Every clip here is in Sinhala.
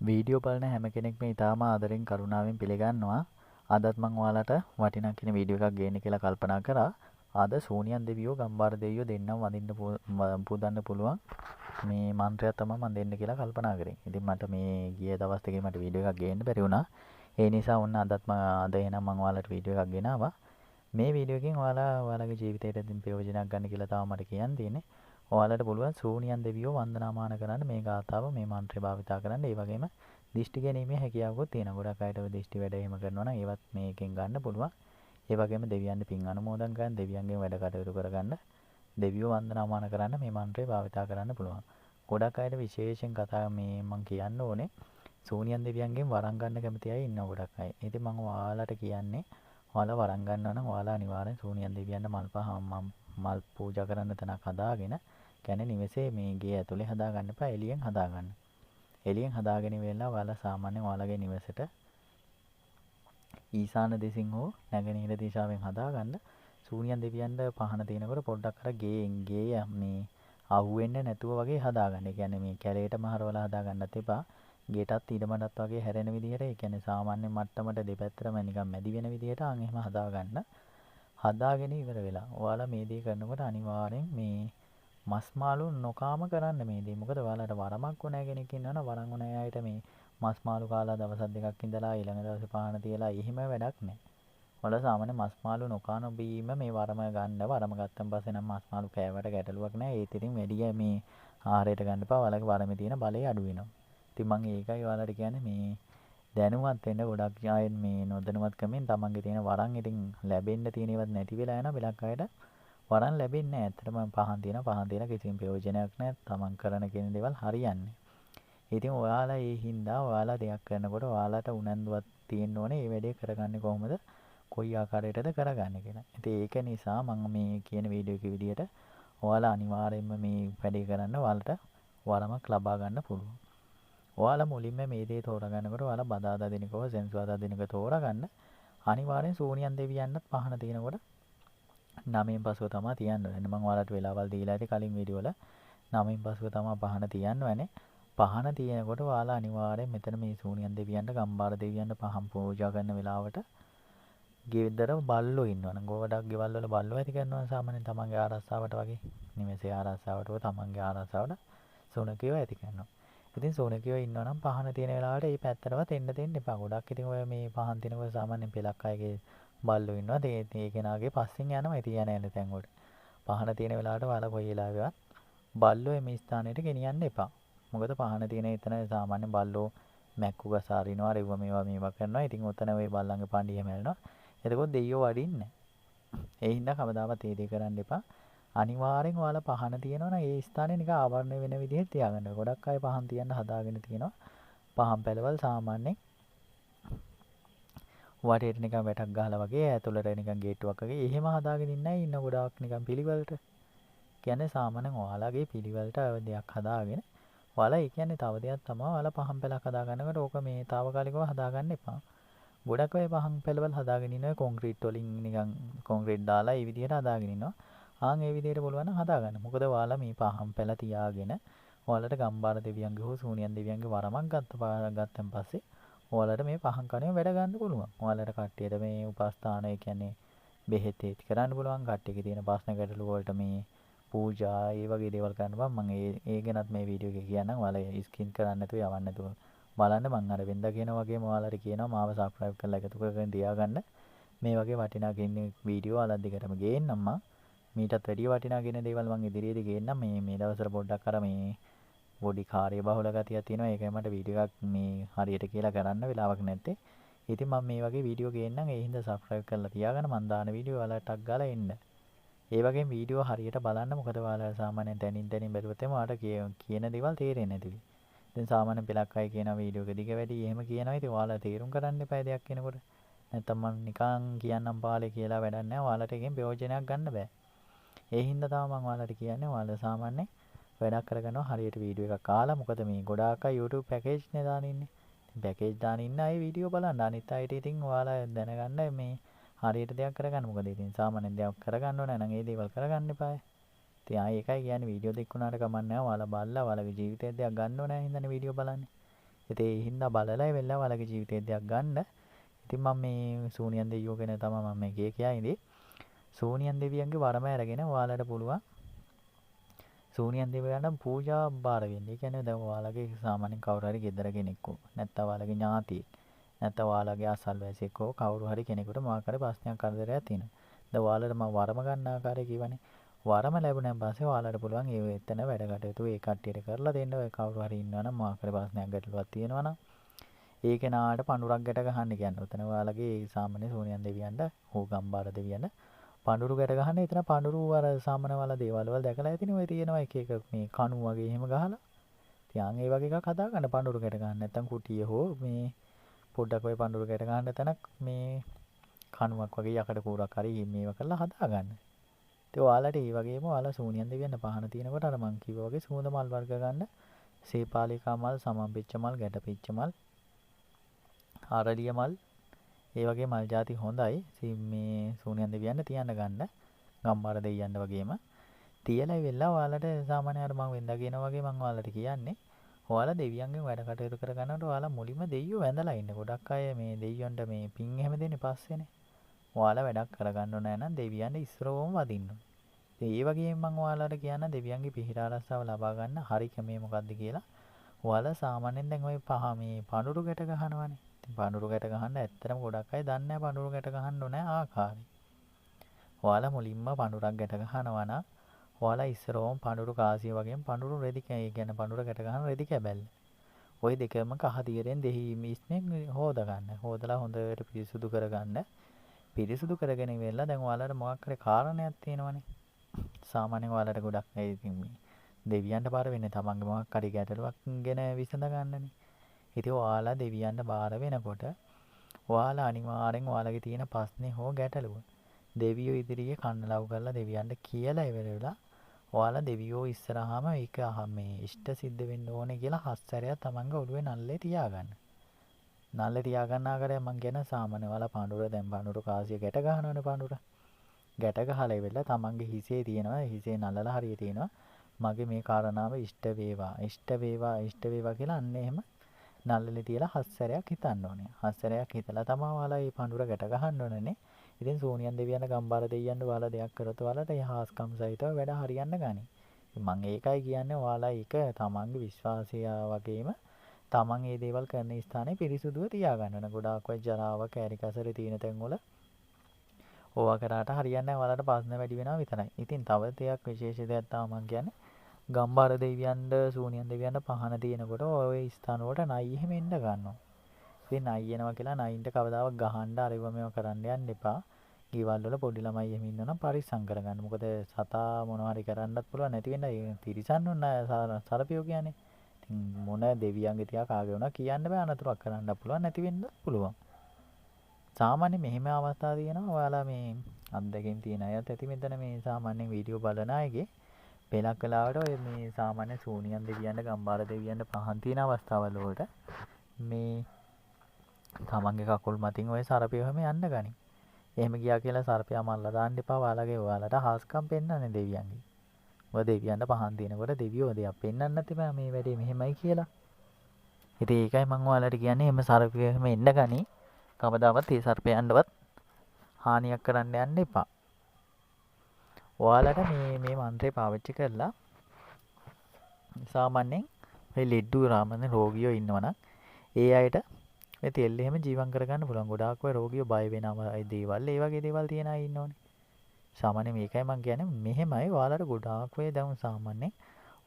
වීඩියෝ බලන හැම කෙනෙක්ම ඉතාම ආදරෙන් කරුණාවෙන් පිළිගන්නවා. අදත් මම ඔයාලට වටිනා කියන වීඩියෝ එකක් ගේන්න කියලා කල්පනා කරා. අද සෝනියන් දෙවියෝ ගම්බාර දෙවියෝ දෙන්නම වදින්න පුදන්න පුළුවන් මේ මන්ත්‍රයක් තමයි මම දෙන්න කියලා කල්පනා කරේ. ඉතින් මට මේ ගිය දවස් දෙකේ මට වීඩියෝ එකක් ගේන්න බැරි වුණා. ඒ නිසා ඔන්න අද එහෙනම් මම ඔයාලට වීඩියෝ එකක් ගෙනාවා. මේ වීඩියෝ එකෙන් ඔයාලගේ ජීවිතයට ප්‍රයෝජනයක් ගන්න කියලා තමයි මට කියන්න තියෙන්නේ. ඔයාලට පුළුවන් සූනියන් දෙවියෝ වන්දනාමාන කරන්න මේ ගාථාව මේ මන්ත්‍රය භාවිතා කරන්න. ඒ වගේම දිෂ්ටි ගැනීමේ හැකියාවකුත් තියෙනවා. ගොඩක් අයට ඔය දිෂ්ටි වැඩ එහෙම කරනවා නම් ඒවත් මේකෙන් ගන්න පුළුවන්. ඒ වගේම දෙවියන්ට පින් අනුමෝදන් කරන්න, දෙවියන්ගෙන් වැඩ කටයුතු කරගන්න, දෙවියෝ වන්දනාමාන කරන්න මේ මන්ත්‍රය භාවිතා කරන්න පුළුවන්. ගොඩක් අයට විශේෂයෙන් කතා මේ මම කියන්න ඕනේ සූනියන් දෙවියන්ගෙන් වරන් ගන්න කැමති අය ඉන්නවා ගොඩක් අය. ඉතින් මම ඔයාලට කියන්නේ ඔයාලා වරන් ගන්නවා නම් ඔයාලා අනිවාර්යෙන් සූනියන් දෙවියන්ට මල් පූජා කරන්න තැනක් හදාගෙන කියන්නේ නිවසේ මේ ගේ ඇතුලේ හදාගන්න එපා එළියෙන් හදාගන්න. එළියෙන් හදාගෙන ඉවරලා ඔයාලා සාමාන්‍යයෙන් ඔයාලගේ නිවසට ඊශාන දෙසින් හෝ නැගෙනහිර දිශාවෙන් හදාගන්න. සූනියන් දෙවියන්ට පහන තිනකොට පොඩ්ඩක් අර ගේ මේ අහුවෙන්නේ නැතුව වගේ හදාගන්න. ඒ කියන්නේ මේ කැලේටම හරවලා හදාගන්නත් එපා. ගේටත් ඊඩමඩත් වගේ හැරෙන විදිහට ඒ කියන්නේ සාමාන්‍ය මට්ටමට දෙපැත්තටම නිකන් මැදි වෙන විදිහට එහෙම හදාගන්න. හදාගෙන ඉවර වෙලා ඔයාලා මේ දේ කරනකොට අනිවාර්යෙන් මේ මස් මාළු නොකාම කරන්න මේ දේ. මොකද ඔයාලට වරමක් උණෑ කෙනෙක් ඉන්නවනම් වරන් උණෑ අයට මේ මස් මාළු කාලා දවස් දෙකක් ඉඳලා ඊළඟ දවසේ පාන තියලා එහෙම වැඩක් නැහැ. ඔයාලා සාමාන්‍ය මස් මාළු නොකන බීම මේ වරම ගන්න. වරම ගත්තන් පස්සේ නම් මස් මාළු කෑවට ගැටලුවක් නැහැ. ඒත් ඉතින් වැඩි මේ ආහාරයට ගන්න එපා. ඔයාලගේ වරමේ තියෙන බලය අඩු වෙනවා. ඉතින් මම ඒකයි ඔයාලට කියන්නේ මේ දැනුවත් වෙන්න. ගොඩක් අය මේ නොදැනුවත්කමෙන් තමන්ගේ තියෙන වරන් ඉතින් ලැබෙන්න තියෙන ඒවත් නැති වෙලා යනවා. බෙලක් අයට වරන් ලැබෙන්නේ නැහැ. ඇත්තටම පහන් තියෙන කිසිම ප්‍රයෝජනයක් නැහැ. තමන් කරන කියන දේවල් හරියන්නේ. ඉතින් ඔයාලා ඒ හින්දා ඔයාලා දෙයක් කරනකොට ඔයාලට උනන්දුවක් තියෙන්න ඕනේ මේ වැඩේ කරගන්නේ කොහොමද? කොයි ආකාරයකටද කරගන්නේ කියලා. ඉතින් ඒක නිසා මම මේ කියන වීඩියෝ එක විදියට ඔයාලා අනිවාර්යයෙන්ම මේ වැඩේ කරන්න ඔයාලට වරමක් ලබා ගන්න පුළුවන්. ඔයාලා මුලින්ම මේ දේ තෝරගන්නකොට ඔයාලා බදාදා දිනකව සෙන්සුරාදා දිනක තෝරගන්න. අනිවාර්යෙන් සූනියන් දෙවියන්වත් පහන තිනකොට 9න් පසුව තමයි තියන්න ඕනේ. මම ඔයාලට වෙලාවල් දීලා ඇති කලින් වීඩියෝ වල 9න් පසුව තමයි පහන තියන්න ඕනේ. පහන තියෙනකොට ඔයාලා අනිවාර්යෙන් මෙතන මේ සූනියන් දෙවියන්ට ගම්බාර දෙවියන්ට පහන් පූජා කරන වෙලාවට ගෙදර බල්ලෝ ඉන්නවනම් ගොඩක් ගෙවල් වල බල්ලෝ ඇති කරනවා සාමාන්‍යයෙන් තමන්ගේ ආරක්ෂාවට වගේ. නිවසේ ආරක්ෂාවට තමන්ගේ ආරක්ෂාවට සුනඛයෝ ඇති කරනවා. ඉතින් සුනඛයෝ ඉන්නවනම් පහන තියෙන වෙලාවට මේ පැත්තටවත් එන්න දෙන්න එපා. ගොඩක් ඉතින් ඔය මේ පහන් තිනකොට සාමාන්‍යයෙන් පෙලක් අයගේ බල්ලෝ ඉන්නවා. ඒ කෙනාගේ පස්සෙන් යනවා. ඉතින් යන තැන් වලට. පහන තියෙන වෙලාවට ඔයාලා කොයි වෙලාවෙවත් බල්ලෝ මේ ස්ථානෙට ගෙනියන්න එපා. මොකද පහන තියෙන එතන සාමාන්‍ය බල්ලෝ මැක්කු ගස අරිනවා, රෙව්ව මේවා කරනවා. ඉතින් ඔතන ওই බල්ලන්ගේ පණ්ඩිය මැරෙනවා. එතකොට දෙයියෝ වඩින්නේ නැහැ. ඒ හින්දා කවදාවත් ඒ දේ කරන්න එපා. අනිවාර්යෙන් ඔයාලා පහන තියනවනම් ඒ ස්ථානේ නිකන් ආවරණය වෙන විදිහට තියාගන්න. ගොඩක් අය පහන් තියන්න හදාගෙන තියෙනවා. පහන් පැලවල් සාමාන්‍යයෙන් වටේට නිකන් වැටක් ගහලා වගේ ඇතුළට නිකන් ගේට්ටුවක් වගේ එහෙම හදාගෙන ඉන්න අය ඉන්න ගොඩාක් නිකන් පිළිවෙලට. කියන්නේ සාමාන්‍යයෙන් ඔයාලගේ පිළිවෙලට දෙයක් හදාගෙන ඔයාලා ඒ කියන්නේ තව දෙයක් තමයි ඔයාලා පහන් පැලක් හදාගන්නකොට ඕක මේ తాවකාලිකව හදාගන්න එපා. ගොඩක් අය පහන් පැලවල් හදාගෙන ඉන්නවා කොන්ක්‍රීට් වලින් නිකන් කොන්ක්‍රීට් දාලා ඒ විදිහට හදාගෙන ඉන්නවා. ආන් ඒ විදිහට පුළුවන් නම් හදාගන්න. මොකද ඔයාලා මේ පහන් පැල තියාගෙන ඔයාලට ගම්බාර දෙවියන්ගේ හෝ සූනියන් දෙවියන්ගේ වරමක් ගත්තන් පස්සේ ඔයාලට මේ පහන් කණේ වැඩ ගන්න පුළුවන්. ඔයාලට කට්ටියට මේ උපස්ථාන ඒ කියන්නේ බෙහෙත් ඒත් කරන්න පුළුවන්. කට්ටියගේ තියෙන ප්‍රශ්න ගැටලු වලට මේ පූජා ඒ වගේ දේවල් කරන්න බෑ. මම ඒ ගැනත් මේ වීඩියෝ එකේ කියන්නම්. ඔයාලා ස්කින් කරන්න නැතුව යවන්න නැතුව බලන්න. මම අර වෙනදා කියන වගේම ඔයාලට කියනවා මාව සබ්ස්ක්‍රයිබ් කරලා එකතු කරගෙන තියාගන්න. මේ වගේ වටිනා කියන වීඩියෝ ඔයාලා දිගටම ගේන්නම් මම. මීටත් වැඩිය වටිනා කියන දේවල් මම ඉදිරියේදී ගේන්නම්. මේ දවස්වල පොඩ්ඩක් අර මේ පොඩි කාර්යබහුල ගතියක් තියෙනවා. ඒකයි මට වීඩියෝ එකක් මේ හරියට කියලා කරන්න වෙලාවක් නැත්තේ. ඉතින් මම මේ වගේ වීඩියෝ ගේන්නම්. ඒ හින්දා සබ්ස්ක්‍රයිබ් කරලා තියාගන්න. මම දාන වීඩියෝ ඔයාලට ටක් ගාලා එන්න. ඒ වගේම වීඩියෝ හරියට බලන්න. මොකද ඔයාලා සාමාන්‍යයෙන් තනින් බැලුවොත් එම ඔයාලට කියන දේවල් තේරෙන්නේ නැතිවි. ඉතින් සාමාන්‍යයෙන් පෙලක් අය කියන වීඩියෝ එක දිග වැඩි එහෙම කියනවා. ඉතින් ඔයාලා තේරුම් ගන්න එපා දෙයක් කියනකොට. නැත්තම් මම නිකන් කියන්නම් පාලේ කියලා වැඩක් නැහැ. ඔයාලට එකෙන් ප්‍රයෝජනයක් ගන්න බෑ. ඒ හින්දා තමයි මම ඔයාලට කියන්නේ ඔයාලා සාමාන්‍යයෙන් වැඩක් කරගන්නවා හරියට වීඩියෝ එකක් කාලා. මොකද මේ ගොඩාක් අය YouTube පැකේජ් නේ දාන ඉන්නේ. ඉතින් පැකේජ් දාන ඉන්න අය වීඩියෝ බලන්න. අනිත් අයට ඉතින් ඔයාලා දැනගන්න මේ හරියට දෙයක් කරගන්න. මොකද ඉතින් සාමාන්‍යයෙන් දෙයක් කරගන්න ඕන නම් ඒ දේවල් කරගන්න එපායි. ඉතින් ආයේ ඒකයි කියන්නේ වීඩියෝ දෙක වුණාට කමක් නැහැ. ඔයාලා බලලා ඔයාලගේ ජීවිතේ දෙයක් ගන්න ඕන හින්දානේ වීඩියෝ බලන්නේ. ඉතින් ඒ හින්දා බලලා වෙලා ඔයාලගේ ජීවිතේ දෙයක් ගන්න. ඉතින් මම මේ සූනියන් දෙවියෝ ගැන තමයි මම මේ කියන්නේ. සූනියන් දෙවියන්ගේ වරම අරගෙන ඔයාලට පුළුවන් සූනියන් දෙවියන්ට පූජා බාර වෙන්න. ඒ කියන්නේ දැන් ඔයාලගේ සාමාන්‍යයෙන් කවුරු හරි ගෙදර කෙනෙක්ව නැත්නම් ඔයාලගේ ඥාතියෙක් නැත්නම් ඔයාලගේ අසල්වැසියෙක් හෝ කවුරු හරි කෙනෙකුට මොකක් හරි ප්‍රශ්නයක් කරදරයක් තියෙනවා. දැන් ඔයාලට මම වරම ගන්න ආකාරය කියවනේ. වරම ලැබුණාන් පස්සේ ඔයාලට පුළුවන් ඒ එතන වැඩ කටයුතු ඒ කට්ටියට කරලා දෙන්න. ඔය කවුරු හරි ඉන්නවනම් මොකක් හරි ප්‍රශ්නයක් ගැටලුවක් තියෙනවනම් ඒ කෙනාට පඳුරක් ගැට ගහන්න කියන්නේ. උතන ඔයාලගේ සාමාන්‍ය සූනියන් දෙවියන්ට හෝ ගම්බාර දෙවියන්ට පඳුරු ගැට ගහන්න. එතන පඳුරු අර සාමාන්‍ය වල දේවල් වල දැකලා ඇතිනේ. ඔය තියෙනවා එක එක මේ කණු වගේ එහෙම ගහලා. තියන් ඒ වගේ එකක් හදා ගන්න පඳුරු ගැට ගන්න. නැත්තම් කුටිය හෝ මේ පොඩ්ඩක් ඔය පඳුරු ගැට ගන්න තැනක් මේ කණුවක් වගේ යකඩ කූරක් හරි මේව කරලා හදා ගන්න. ඉතින් ඔයාලට ඒ වගේම ඔයාලා සූනියන් දෙවියන්ට පහන තියෙනකොට අර මං කිව්වා වගේ සුවඳ මල් වර්ග ගන්න. සේපාලිකා මල්, සමම්පිච්ච මල්, ගැටපිච්ච මල්, ආරලිය මල් ඒ වගේ මල් ಜಾති හොඳයි. මේ සූනියන් දෙවියන්ට තියන්න ගන්න. ගම්බාර දෙවියන්ට වගේම තියලා ඉවෙලා ඔයාලට සාමාන්‍ය අර මම වෙනදා කියනවා වගේ මම ඔයාලට කියන්නේ ඔයාලා දෙවියන්ගෙන් වැඩ කටයුතු කර ගන්නකොට ඔයාලා මුලින්ම දෙයියෝ වැඳලා ඉන්න. ගොඩක් අය මේ දෙයියොන්ට මේ පින් එහෙම දෙන්නේ පස්සේනේ. ඔයාලා වැඩක් කරගන්න ඕන නම් දෙවියන්ට ඉස්සරවම වදින්න ඕනේ. ඒ වගේම මම ඔයාලට කියන්න දෙවියන්ගේ පිහිට ආරක්ෂාව ලබා ගන්න හරි ක්‍රමය මොකක්ද කියලා. ඔයාලා සාමාන්‍යයෙන් දැන් ওই පහ මේ පඳුරු ගැට ගහනවානේ. ඉතින් පඳුරු ගැට ගහන්න ඇත්තටම ගොඩක් අය දන්නේ නැහැ පඳුරු ගැට ගහන්න ඕනේ ආකාරය. ඔයාලා මුලින්ම පඳුරක් ගැට ගහනවා නම් ඔයාලා ඉස්සරවම පඳුරු කාසිය වගේම පඳුරු රෙදි කියන්නේ පඳුර ගැට ගන්න රෙදි කැබැල්ල. ওই දෙකම කහ දියරෙන් දෙහිමිස්නේ හොදා ගන්න. හොදලා හොඳට පිරිසුදු කරගන්න. පිරිසුදු කරගෙන ඉවරලා දැන් ඔයාලට මොකක් හරි කාරණයක් තියෙනවනේ. සාමාන්‍යයෙන් ඔයාලට ගොඩක් අය ඉතින් මේ දෙවියන්ට බාර වෙන්නේ තමන්ගේ මොකක් හරි ගැටලුවක් ගැන විසඳ ගන්නනේ. ඉතින් ඔයාලා දෙවියන්ට බාර වෙනකොට ඔයාලා අනිවාර්යෙන් ඔයාලගේ තියෙන ප්‍රශ්නේ හෝ ගැටලුව දෙවියෝ ඉදිරියේ කන්නලව් කරලා දෙවියන්ට කියලා ඉවරලා ඔයාලා දෙවියෝ ඉස්සරහාම ඒක මේ ඉෂ්ට සිද්ධ වෙන්න ඕනේ කියලා හස්සරයක් තමන්ගේ ඔළුවේ නල්ලේ තියාගන්න. නල්ලේ තියාගන්න ආකාරය මං කියන සාමාන්‍ය ඔයාලා පඳුර දැන් පඳුර කාසිය ගැට ගන්නවනේ පඳුර. ගැට ගහලා ඉවරලා තමන්ගේ හිසේ තියෙනවා හිසේ නලලා හරිය තියෙනවා මගේ මේ කාරණාව ඉෂ්ට වේවා ඉෂ්ට වේවා ඉෂ්ට වේවා කියලා අන්න එහෙම නල්ලේ තියලා හස්සරයක් හිතන්න ඕනේ. හස්සරයක් හිතලා තමයි ඔයාලා මේ පඳුර ගැට ගහන්න ඕනේ. ඉතින් සෝනියන් දෙවියන්ට ගම්බාර දෙවියන්ට ඔයාලා දෙයක් කරොත් ඔයාලට ඒ හාස්කම් සහිතව වැඩ හරියන්න ගනි. මම ඒකයි කියන්නේ ඔයාලා ඒක තමන්ගේ විශ්වාසය වගේම තමන් මේ දේවල් කරන ස්ථානේ පිරිසුදුව තියාගන්න ඕන. ගොඩාක් වෙයි ජරාව කැරි කසරේ තියෙන තැන්වල ඕවා කරාට හරියන්නේ නැහැ. ඔයාලට ප්‍රශ්න වැඩි වෙනවා විතරයි. ඉතින් තව දෙයක් විශේෂ දෙයක් තමයි මම කියන්නේ. ගම්බාර දෙවියන්ට සූනියන් දෙවියන්ට පහන තියෙනකොට ওই ස්ථාන වලට නයි එහෙම එන්න ගන්නවා. ඉතින් නයි එනවා කියලා නයින්ට කවදාවත් ගහන්න අරව මේව කරන්න යන්න එපා. ගෙවල් වල පොඩි ළමයි එහෙම ඉන්නවනම් පරිස්සම් කරගන්න. මොකද සතා මොනවා හරි කරන්නත් පුළුවන් නැති වෙන්න තිරිසන් උන්න සරපියෝ කියන්නේ. ඉතින් මොන දෙවියන්ගේ තියා කාගේ වුණා කියන්න බෑ අනතුරක් කරන්න පුළුවන් නැති වෙන්නත් පුළුවන්. සාමාන්‍ය මෙහෙම අවස්ථා තියෙනවා. ඔයාලා මේ අත්දැකීම් තියෙන අයත් ඇති මෙතන මේ සාමාන්‍යයෙන් වීඩියෝ බලන අයගේ පෙලක් වෙලාවට ඔය මේ සාමාන්‍ය සූනියන් දෙවියන්ට ගම්බාර දෙවියන්ට පහන් තියෙන අවස්ථාවල වලට මේ තමන්ගේ කකුල් මතින් ඔය සර්පය හැම යන්න ගනි. එහෙම ගියා කියලා සර්පයා මල්ලා දාන්න එපා. ඔයාලට හාස්කම් පෙන්නන්නේ දෙවියන්ගේ. ඔය දෙවියන්ට පහන් දිනකොට දෙවියෝ දෙයක් පෙන්වන්න නැති බෑ මේ වැඩේ මෙහෙමයි කියලා. ඉතින් ඒකයි මම ඔයාලට කියන්නේ එහෙම සර්පය හැම එන්න ගනි. කවදාවත් ඒ සර්පයන්ටවත් හානියක් කරන්න යන්න එපා. ඔයාලට මේ මන්ත්‍රය පාවිච්චි කරලා සාමාන්‍යයෙන් මේ ලෙඩ්ඩු රාමන රෝගියෝ ඉන්නවනම් ඒ අයට මේ තෙල් එහෙම ජීවත් කරගන්න පුළුවන්. ගොඩාක් ඔය රෝගියෝ බය වෙනවා ඒ දේවල් ඒ වගේ දේවල් තියන අය ඉන්නෝනේ. සාමාන්‍යයෙන් මේකයි මම කියන්නේ මෙහෙමයි ඔයාලට ගොඩාක් ඔය දැන් සාමාන්‍යයෙන්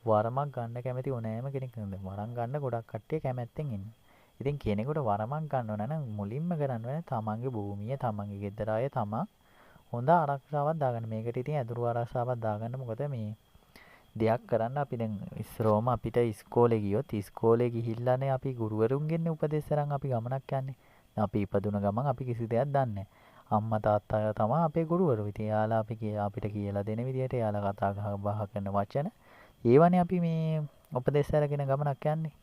වරමක් ගන්න කැමති ඕනෑම කෙනෙක් නේද? වරම් ගන්න ගොඩක් කට්ටිය කැමැත්තෙන් ඉන්නේ. ඉතින් කෙනෙකුට වරමක් ගන්න ඕන නම් මුලින්ම කරන්න ඕනේ තමන්ගේ භූමිය, තමන්ගේ ගෙදර අය තමන් හොඳ ආරක්ෂාවක් දාගන්න. මේකට ඉතින් ඇදුරු ආරක්ෂාවක් දාගන්න. මොකද මේ දෙයක් කරන්න අපි දැන් ඉස්සරෝම අපිට ඉස්කෝලේ ගියොත් ඉස්කෝලේ ගිහිල්ලානේ අපි ගුරුවරුන්ගෙන් උපදෙස් අරන් අපි ගමනක් යන්නේ. අපි ඉපදුන ගමන් අපි කිසි දෙයක් දන්නේ නැහැ. අම්මා තාත්තා තමයි අපේ ගුරුවරු. ඉතින් යාලා අපිට කියලා දෙන විදිහට යාලා කතා බහ කරන වචන ඒවනේ අපි මේ උපදෙස් අරගෙන ගමනක් යන්නේ.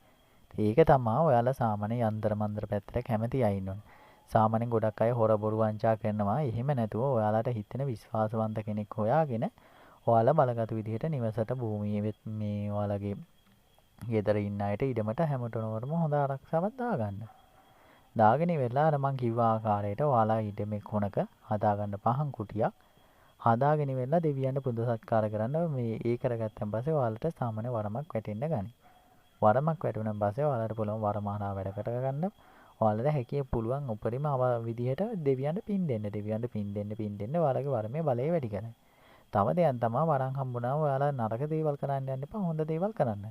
ඒක තමයි ඔයාලා සාමාන්‍ය යන්ත්‍ර මන්ත්‍ර පැත්තට කැමති අය ඉන්නෝනේ. සාමාන්‍යයෙන් ගොඩක් අය හොර බොරු වංචා කරනවා. එහෙම නැතුව ඔයාලට හිතෙන විශ්වාසවන්ත කෙනෙක් හොයාගෙන ඔයාලා බලගතු විදිහට නිවසට භූමියේ මේ ඔයාලගේ ගෙදර ඉන්න අයට ඉඩමට හැමතැනම හොඳ ආරක්ෂාවක් දාගන්න. දාගෙන ඉවරලා අර මං කිව්ව ආකාරයට ඔයාලා ඉඩමේ කොනක හදාගන්න පහන් කුටියක් හදාගෙන ඉවරලා දෙවියන්ට පුද සත්කාර කරන්න මේ ඒ කරගත්තන් පස්සේ ඔයාලට සාමාන්‍ය වරමක් වැටෙන්න ගනි. වරමක් වැටුණාන් පස්සේ ඔයාලට පුළුවන් වරමහරා වැඩ කරගන්න. ඔයාලට හැකිය පුළුවන් උපරිම විදිහට දෙවියන්ට පින් දෙන්න. දෙවියන්ට පින් දෙන්න ඔයාලගේ වරමේ බලය වැඩි කරගන්න. තව දෙයක් තමයි වරන් හම්බුනාම ඔයාලා නරක දේවල් කරන්න යන්න එපා. හොඳ දේවල් කරන්න.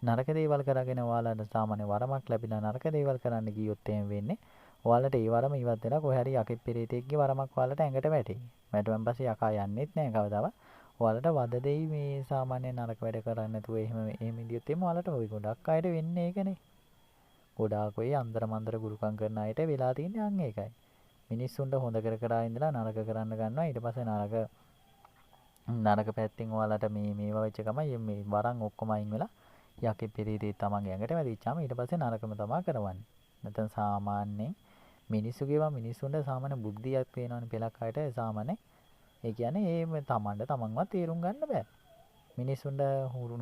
නරක දේවල් කරගෙන ඔයාලට සාමාන්‍ය වරමක් ලැබිලා නරක දේවල් කරන්න ගියොත් එහෙම වෙන්නේ ඔයාලට ඒ වරම ඉවත් වෙලා කොහේ හරි යකෙක් පෙරේතෙක්ගේ වරමක් ඔයාලට ඇඟට වැටෙයි. වැටුණාන් පස්සේ යකා යන්නෙත් නැහැ කවදාවත්. ඔයාලට වද දෙයි මේ සාමාන්‍ය නරක වැඩ කරන්නේ නැතුව එහෙම ඉදියොත් එimhe ඔයාලට ওই ගොඩක් අයට වෙන්නේ ඒකනේ. ගොඩාක් ඔය අන්දර මන්දර ගුරුකම් කරන අයට වෙලා තියෙන්නේ අන් ඒකයි. මිනිස්සුන්ට හොඳ කර ඉඳලා නරක කරන්න ගන්නවා. ඊට පස්සේ නරක පැත්තෙන් ඔයාලට මේවා වෙච්ච ගමන් මේ වරන් ඔක්කොම අයින් වෙලා යකෙ පෙරේතේ තමන්ගේ ඇඟට වැදිච්චාම ඊට පස්සේ නරකම තමයි කරවන්නේ. නැත්නම් සාමාන්‍යයෙන් මිනිස්සුන්ට සාමාන්‍ය බුද්ධියක් තියෙනවනේ පෙලක් අයට සාමාන්‍ය. ඒ කියන්නේ ඒ තමන්ට තමන්වත් තේරුම් ගන්න බෑ. මිනිස්සුන්ට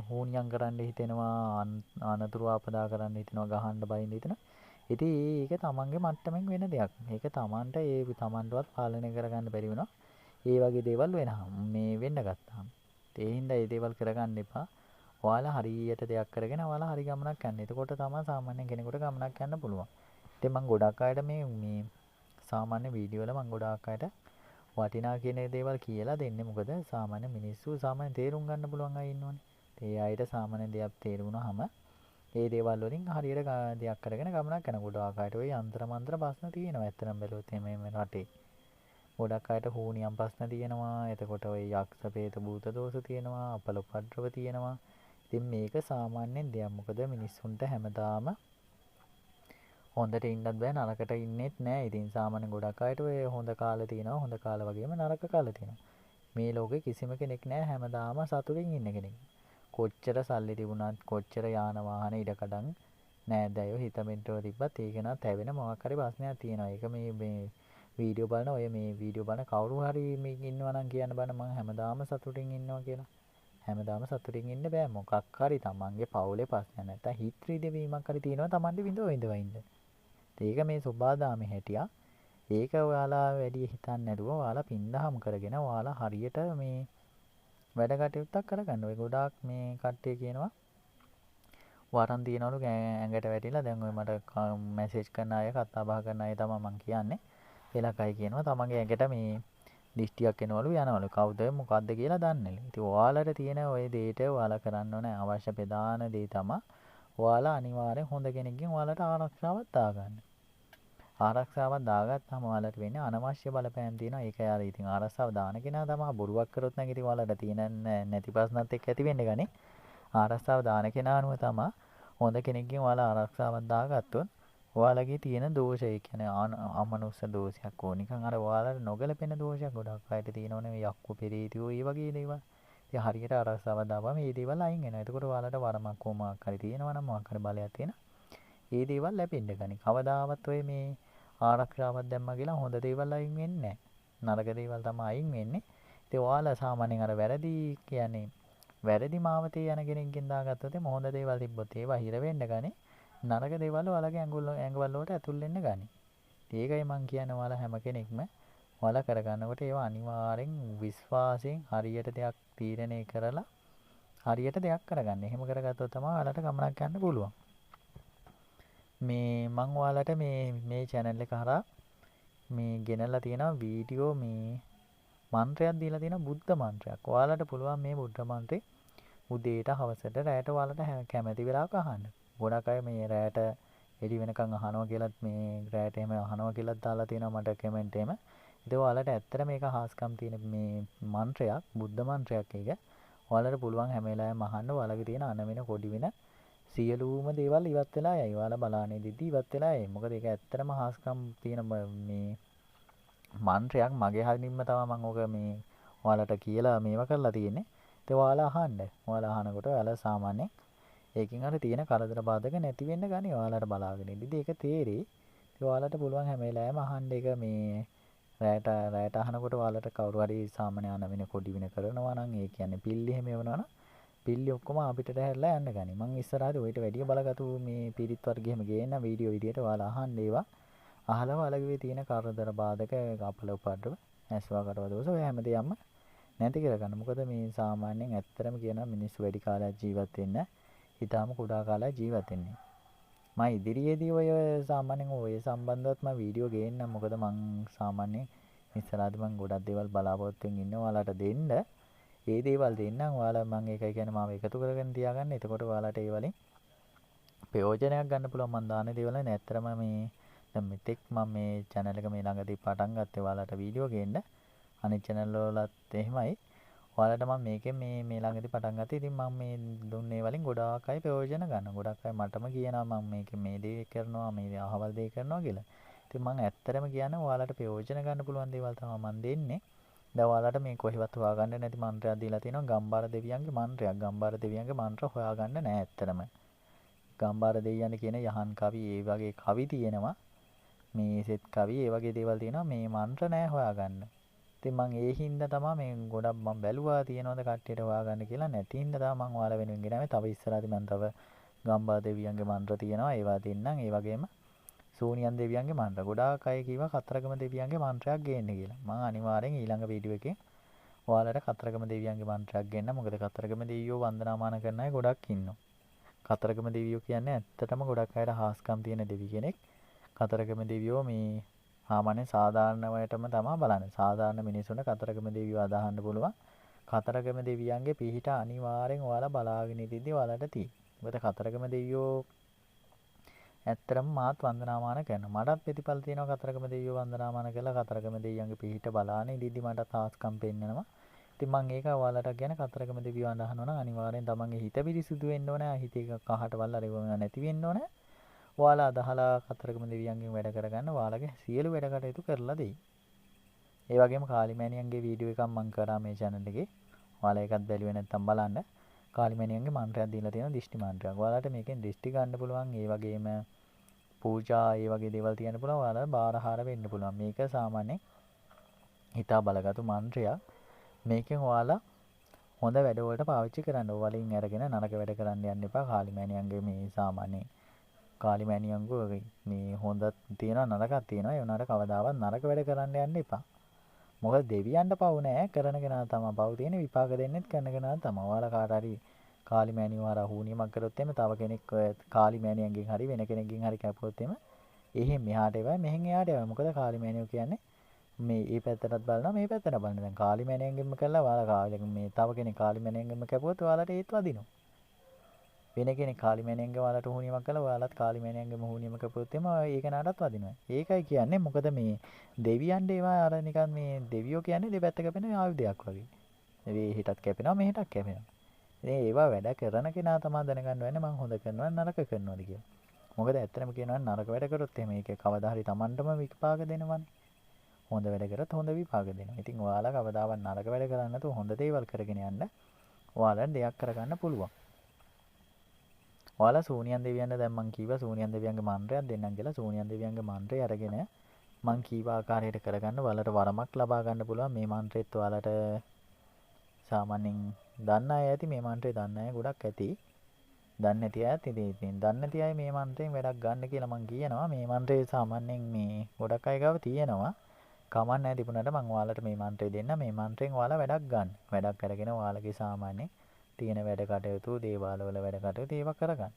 හුණියම් කරන්න හිතෙනවා, අනතුරු ආපදා කරන්න හිතෙනවා, ගහන්න බයින්න හිතෙනවා. ඉතින් ඒක තමන්ගේ මට්ටමින් වෙන දෙයක්. ඒක තමන්ටවත් පාලනය කරගන්න බැරි වෙනවා. ඒ වගේ දේවල් වෙන්න ගත්තාම. ඒ හින්දා ඒ දේවල් කරගන්න එපා. ඔයාලා හරියට දෙයක් කරගෙන ඔයාලා හරි ගමනක් යන්න. එතකොට තමයි සාමාන්‍ය කෙනෙකුට ගමනක් යන්න පුළුවන්. ඉතින් මම ගොඩක් අයට මේ සාමාන්‍ය වීඩියෝ වල මම ගොඩක් අයට වටිනා කියන දේවල් කියලා දෙන්නේ. මොකද සාමාන්‍ය මිනිස්සු සාමාන්‍ය තේරුම් ගන්න පුළුවන් අය ඉන්නවනේ. ඒ අයට සාමාන්‍ය දෙයක් තේරුණාම ඒ දේවල් වලින් හරියට දෙයක් කරගෙන ගමනක් යන ගොඩක් අයට ওই අන්තර මන්තර ප්‍රශ්න තියෙනවා. ඇත්තටම බැලුවොත් මේ රටේ ගොඩක් අයට හුනියම් ප්‍රශ්න තියෙනවා. එතකොට ওই යක්ෂ ප්‍රේත භූත දෝෂ තියෙනවා. අපල උපද්‍රව තියෙනවා. ඉතින් මේක සාමාන්‍යයෙන් දෙයක්. මොකද මිනිස්සුන්ට හැමදාම හොඳට ඉන්නත් බෑ නරකට ඉන්නෙත් නෑ. ඉතින් සාමාන්‍ය ගොඩක් අයට ඔය හොඳ කාලේ තියෙනවා. හොඳ කාල වගේම නරක කාල තියෙනවා. මේ ලෝකේ කිසිම කෙනෙක් නෑ හැමදාම සතුටින් ඉන්න කෙනෙක්. කොච්චර සල්ලි තිබුණත් කොච්චර යාන වාහන ඉඩකඩම් නෑදෑයෝ හිතමින්ටව තිබ්බත් ඒක නා තැවෙන මොකක් හරි ප්‍රශ්නයක් තියෙනවා. ඒක මේ වීඩියෝ බලන කවුරු හරි මේ ඉන්නවා නම් කියන්න බෑ මම හැමදාම සතුටින් ඉන්නවා කියලා. හැමදාම සතුටින් ඉන්න බෑ. මොකක් හරි තමන්ගේ පවුලේ ප්‍රශ්නයක් නැත්නම් හිත රිදවීමක් හරි තියෙනවා තමන්ට විඳින්න. ඒක මේ සුබාදාමේ හැටියක්. ඒක ඔයාලා වැඩි හිතන්නේ නැතුව ඔයාලා පින්දහම් කරගෙන ඔයාලා හරියට මේ වැඩ කටයුත්තක් කරගන්න. ඔය ගොඩාක් මේ කට්ටිය කියනවා වරන් තියනවලු ඇඟට වැටිලා දැන් ඔය මට මැසේජ් කරන අය කතා බහ කරන අය තමයි මම කියන්නේ. එලකයි කියනවා තමන්ගේ ඇඟට මේ දිෂ්ටියක් එනවලු යනවලු. කවුද මොකද්ද කියලා දන්නේ නැහැ. ඉතින් ඔයාලට තියෙන ওই දෙයට ඔයාලා කරන්න ඕනේ අවශ්‍ය ප්‍රධාන දේ තමයි ඔයාලා අනිවාර්යෙන් හොඳ කෙනෙක්ගෙන් ඔයාලට ආරක්ෂාවක් දාගන්න. ආරක්ෂාවක් දාගත්තාම ඔයාලට වෙන්නේ අනවශ්‍ය බලපෑම් තියෙනවා. ඒක යාර ඉතින් ආරක්ෂාව දාන කෙනා තමයි බොරුවක් කරොත් නම් ඉතින් ඔයාලට තියෙන නැති ප්‍රශ්නත් එක්ක ඇති වෙන්නේ ගනේ. ආරක්ෂාව දාන කෙනා අනුව තමයි හොඳ කෙනෙක්ගෙන් ඔයාලා ආරක්ෂාවක් දාගත්තොත් ඔයාලගේ තියෙන දෝෂය කියන්නේ අමනුස්ස දෝෂයක් ඕ නිකන් අර ඔයාලට නොගැලපෙන දෝෂයක් ගොඩක් අයට තියෙනවනේ මේ යක්කු පෙරේතියෝ ඒ වගේ දේවල්. ඉතින් හරියට ආරක්ෂාවක් දාපුවම මේ දේවල් අයින් වෙනවා. එතකොට ඔයාලට වරමක් කොමක් හරි තියෙනවා නම් මොකක් හරි බලයක් තියෙනවා. ඒ දේවල් ලැබෙන්න ගනි. කවදාවත් ඔය මේ ආරක්ෂාවක් දැම්මා කියලා හොඳ දේවල් අයින් වෙන්නේ නැහැ. නරක දේවල් තමයි අයින් වෙන්නේ. ඉතින් ඔයාලා සාමාන්‍යයෙන් අර වැරදි මාවතේ යන කෙනෙක්ගෙන් දාගත්තොත් එම හොඳ දේවල් තිබ්බොත් ඒවා හිර වෙන්න ගනි. නරක දේවල් ඔයාලගේ ඇඟවල වලට ඇතුල් වෙන්න ගනි. ඒකයි මං කියන්නේ ඔයාලා හැම කෙනෙක්ම ඔයාලා කරගන්නකොට ඒවා අනිවාර්යෙන් විශ්වාසයෙන් හරියට දෙයක් තීරණය කරලා හරියට දෙයක් කරගන්න. එහෙම කරගත්තොත් තමයි ඔයාලට ගමනක් යන්න පුළුවන්. මේ මං ඔයාලට මේ channel එක හරහා මේ ගෙනල්ලා තියෙනවා වීඩියෝ මේ මන්ත්‍රයක් දීලා තියෙනවා බුද්ධ මන්ත්‍රයක්. ඔයාලට පුළුවන් මේ බුද්ධ මන්ත්‍රේ උදේට හවසට රැයට ඔයාලට කැමති වෙලාවක අහන්න. ගොඩක් අය මේ රැයට එළි වෙනකන් අහනවා කියලාත් මේ රැයට එහෙම අහනවා කියලාත් දාලා තියෙනවා මට කමෙන්ට් එහෙම. ඉතින් ඔයාලට ඇත්තට මේක හාස්කම් තියෙන මේ මන්ත්‍රයක් බුද්ධ මන්ත්‍රයක් ඒක. ඔයාලට පුළුවන් හැම වෙලාවෙම අහන්න ඔයාලගේ තියෙන අනවෙන කොඩි වෙන සියලුම දේවල් ඉවත් වෙලා යයි. ඔයාලා බලානේ දිද්දි ඉවත් වෙලා යයි. මොකද ඒක ඇත්තටම හාස්කම් තියෙන මේ මන්ත්‍රයක් මගේ හරින්ම තමයි මම ඔක මේ ඔයාලට කියලා මේවා කරලා තියෙන්නේ. ඉතින් ඔයාලා අහන්න. ඔයාලා අහනකොට ඔයාලා සාමාන්‍යයෙන් ඒකෙන් අර තියෙන කරදර බාධක නැති වෙන්න ගනි. ඔයාලට බලාගෙන ඉඳිද්දි ඒක තේරෙයි. ඉතින් ඔයාලට පුළුවන් හැම වෙලාවෙම අහන්න ඒක මේ රැයට අහනකොට ඔයාලට කවුරු හරි සාමාන්‍ය අන වෙන කොඩි වෙන කරනවා නම් ඒ කියන්නේ පිල්ලි එහෙම එවනවා නම් පිල්ලි ඔක්කොම අපිට හැරලා යන්න ගනි. මං ඉස්සරහට ඔයිට වැඩිය බලගතු මේ පිරිත් වර්ගෙම ගේන්න වීඩියෝ විදියට ඔයාලා අහන්න ඒවා. අහලා ඔයාලගේ තියෙන කරදර බාධක අපල උපද්‍රව ඇස්වා කරව දෝෂ ඔය හැමදේම නැති කරගන්න. මොකද මේ සාමාන්‍යයෙන් ඇත්තටම කියනවා මිනිස්සු වැඩි කාලයක් ජීවත් වෙන්න හිතාම කුඩා කාලයක් ජීවත් වෙන්නේ. මම ඉදිරියේදී ඔය සාමාන්‍යයෙන් ඔය සම්බන්ධවත් මම වීඩියෝ ගේන්නම්. මොකද මං සාමාන්‍යයෙන් ඉස්සරහදී මං ගොඩක් දේවල් බලාපොරොත්තු වෙමින් ඉන්නවා ඔයාලට දෙන්න. ඒ දේවල් දෙන්නම් ඔයාලා මං ඒකයි කියන්නේ මාව එකතු කරගෙන තියාගන්න. එතකොට ඔයාලට ඒ වලින් ප්‍රයෝජනයක් ගන්න පුළුවන්. මං දාන දේවල් නැත්තරම මේ දැන් මෙතෙක් මම මේ channel එක මේ ළඟදී පටන් ගත්තේ ඔයාලට වීඩියෝ ගේන්න. අනිත් channel වලත් එහෙමයි. ඔයාලට මම මේකෙන් මේ ළඟදී පටන් ගත්තේ. ඉතින් මම මේ දුන්නේ වලින් ගොඩාක් අය ප්‍රයෝජන ගන්න. ගොඩක් අය මටම කියනවා මම මේකෙන් මේ දේ කරනවා, මේ අහවල් දේ කරනවා කියලා. ඉතින් මම ඇත්තටම කියන්නේ ඔයාලට ප්‍රයෝජන ගන්න පුළුවන් දේවල් තමයි මම දෙන්නේ. දැන් ඔයාලට මේ කොහෙවත් හොයාගන්න නැති මන්ත්‍රයක් දීලා තියෙනවා. ගම්බාර දෙවියන්ගේ මන්ත්‍රයක්. ගම්බාර දෙවියන්ගේ මන්ත්‍ර හොයාගන්න නෑ ඇත්තටම. ගම්බාර දෙවියන් කියන යහන් කවි ඒ වගේ කවි තියෙනවා. මේ සෙත් කවි ඒ වගේ දේවල් තියෙනවා. මේ මන්ත්‍ර නෑ හොයාගන්න. ඉතින් මම ඒ හින්දා තමයි මේ ගොඩක් මම බැලුවා තියෙනවද කට්ටියට හොයාගන්න කියලා. නැති හින්දා තමයි මම ඔයාලා වෙනුවෙන් ගෙනාවේ. තව ඉස්සරහදී මම තව ගම්බාර දෙවියන්ගේ මන්ත්‍ර තියෙනවා. ඒවා දෙන්නම්. ඒ වගේම සූනියන් දෙවියන්ගේ මන්ත්‍ර. ගොඩාක් අය කිව්වා කතරගම දෙවියන්ගේ මන්ත්‍රයක් ගේන්න කියලා. මම අනිවාර්යෙන් ඊළඟ වීඩියෝ එකේ ඔයාලට කතරගම දෙවියන්ගේ මන්ත්‍රයක් ගේන්න. මොකද කතරගම දෙවියෝ වන්දනාමාන කරන අය ගොඩක් ඉන්නවා. කතරගම දෙවියෝ කියන්නේ ඇත්තටම ගොඩක් අයට හාස්කම් තියෙන දෙවි කෙනෙක්. කතරගම දෙවියෝ මේ සාමාන්‍ය සාධාරණවයටම තමයි බලන්නේ. සාධාරණ මිනිසුන්ට කතරගම දෙවියෝ අදහන්න පුළුවන්. කතරගම දෙවියන්ගේ පිහිට අනිවාර්යෙන් ඔයාලා බලාගෙන ඉඳිද්දි ඔයාලට තියෙනවා. මොකද කතරගම දෙවියෝ ඇත්තටම මාත් වන්දනාමාන කරනවා. මටත් ප්‍රතිඵල තියෙනවා කතරගම දෙවියෝ වන්දනාමාන කරලා කතරගම දෙවියන්ගේ පිහිට බලාගෙන ඉඳිද්දි මටත් හාස්කම් පෙන්නනවා. ඉතින් මම ඒක ඔයාලට කියන කතරගම දෙවියෝ අදහනවා නම් අනිවාර්යෙන් තමන්ගේ හිත පිරිසිදු වෙන්න ඕනේ. හිතේ කහට වල්ලා රෙවුම නැති වෙන්න ඕනේ. ඔයාලා අදහලා කතරගම දෙවියන්ගෙන් වැඩ කරගන්න ඔයාලගේ සියලු වැඩ කටයුතු කරලා දෙයි. ඒ වගේම කාලිමෑණියන්ගේ වීඩියෝ එකක් මම කරා මේ channel එකේ. ඔයාලා ඒකත් බැලුවේ නැත්නම් බලන්න. කාලිමෑණියන්ගේ මන්ත්‍රයක් දීලා තියෙනවා දිෂ්ටි මන්ත්‍රයක්. ඔයාලට මේකෙන් දිෂ්ටි ගන්න පුළුවන්. ඒ වගේම පූජා ඒ වගේ දේවල් තියන්න පුළුවන්. ඔයාලා බාරහාර වෙන්න පුළුවන්. මේක සාමාන්‍යයෙන් හිතා බලගත්තු මන්ත්‍රයක්. මේකෙන් ඔයාලා හොඳ වැඩ වලට පාවිච්චි කරන්න. වලින් අරගෙන නරක වැඩ කරන්න යන්න එපා. කාලිමෑණියන්ගේ මේ සාමාන්‍ය කාලිමෑණියන්ගේ මේ හොඳක් තියෙනවා නරකක් තියෙනවා. ඒ උනාට කවදාවත් නරක වැඩ කරන්න යන්න එපා. මොකද දෙවියන්ට පව් නෑ. කරන කෙනා තමයි පව් තියෙන. විපාක දෙන්නෙත් කරන කෙනා තමයි. ඔයාලා කාට හරි කාලිමෑණියව හරහා හුනියමක් කරොත් එimhe තව කෙනෙක් කාලිමෑණියන්ගෙන් හරි වෙන කෙනෙක්ගෙන් හරි කැපුවොත් එimhe එහෙන් මෙහාට එවයි මෙහෙන් එහාට එවයි. මොකද කාලිමෑණියෝ කියන්නේ මේ පැත්තටත් බලනවා මේ පැත්තට බලනවා. දැන් කාලිමෑණියන්ගෙන්ම කළා ඔයාලා මේ තව කෙනෙක් කාලිමෑණියන්ගෙන්ම කැපුවොත් ඔයාලට ඒත් වදිනවා. වෙන කෙනෙක් කාලිමෑණියන්ගේ ඔයාලට හුනියමක් කළා ඔයාලත් කාලිමෑණියන්ගේම හුනියම කැපුවොත් එimhe ඒක නාටත් වදිනවා. ඒකයි කියන්නේ මොකද මේ දෙවියන්ට ඒවා අර නිකන් මේ දෙවියෝ කියන්නේ දෙපැත්ත කැපෙන ආයුධයක් වගේ. මේ හිතත් කැපෙනවා මෙහෙටත් කැපෙනවා. ඉතින් ඒවා වැඩ කරන කෙනා තමයි දැනගන්න ඕනේ මම හොඳ කරනවද නරක කරනවද කියලා. මොකද ඇත්තටම කියනවා නරක වැඩ කරොත් එහෙම ඒක කවදා හරි Tamanටම විපාක දෙනවනේ. හොඳ වැඩ කරත් හොඳ විපාක දෙනවා. ඉතින් ඔයාලා කවදාවත් නරක වැඩ කරන්නේ නැතුව හොඳ දේවල් කරගෙන යන්න ඔයාලට දෙයක් කරගන්න පුළුවන්. ඔයාලා සූනියන් දෙවියන්ට දැන් මං කීවා සූනියන් දෙවියන්ගේ මන්ත්‍රයක් දෙන්නම් කියලා. සූනියන් දෙවියන්ගේ මන්ත්‍රය අරගෙන මං කීව ආකාරයට කරගන්න ඔයාලට වරමක් ලබා ගන්න පුළුවන්. මේ මන්ත්‍රෙත් ඔයාලට සාමාන්‍යයෙන් දන්න අය ඇති මේ මන්ත්‍රය දන්න අය ගොඩක් ඇති. දන්නේ නැති අයත් ඉතින් දන්නේ නැති අය මේ මන්ත්‍රයෙන් වැඩක් ගන්න කියලා මං කියනවා. මේ මන්ත්‍රය සාමාන්‍යයෙන් මේ ගොඩක් අය ගාව තියෙනවා. කමක් නැහැ තිබුණාට මම ඔයාලට මේ මන්ත්‍රය දෙන්න. මේ මන්ත්‍රයෙන් ඔයාලා වැඩක් ගන්න. වැඩක් අරගෙන ඔයාලගේ සාමාන්‍ය තියෙන වැඩ කටයුතු, දේවාල වල වැඩ කටයුතු ඒවා කරගන්න.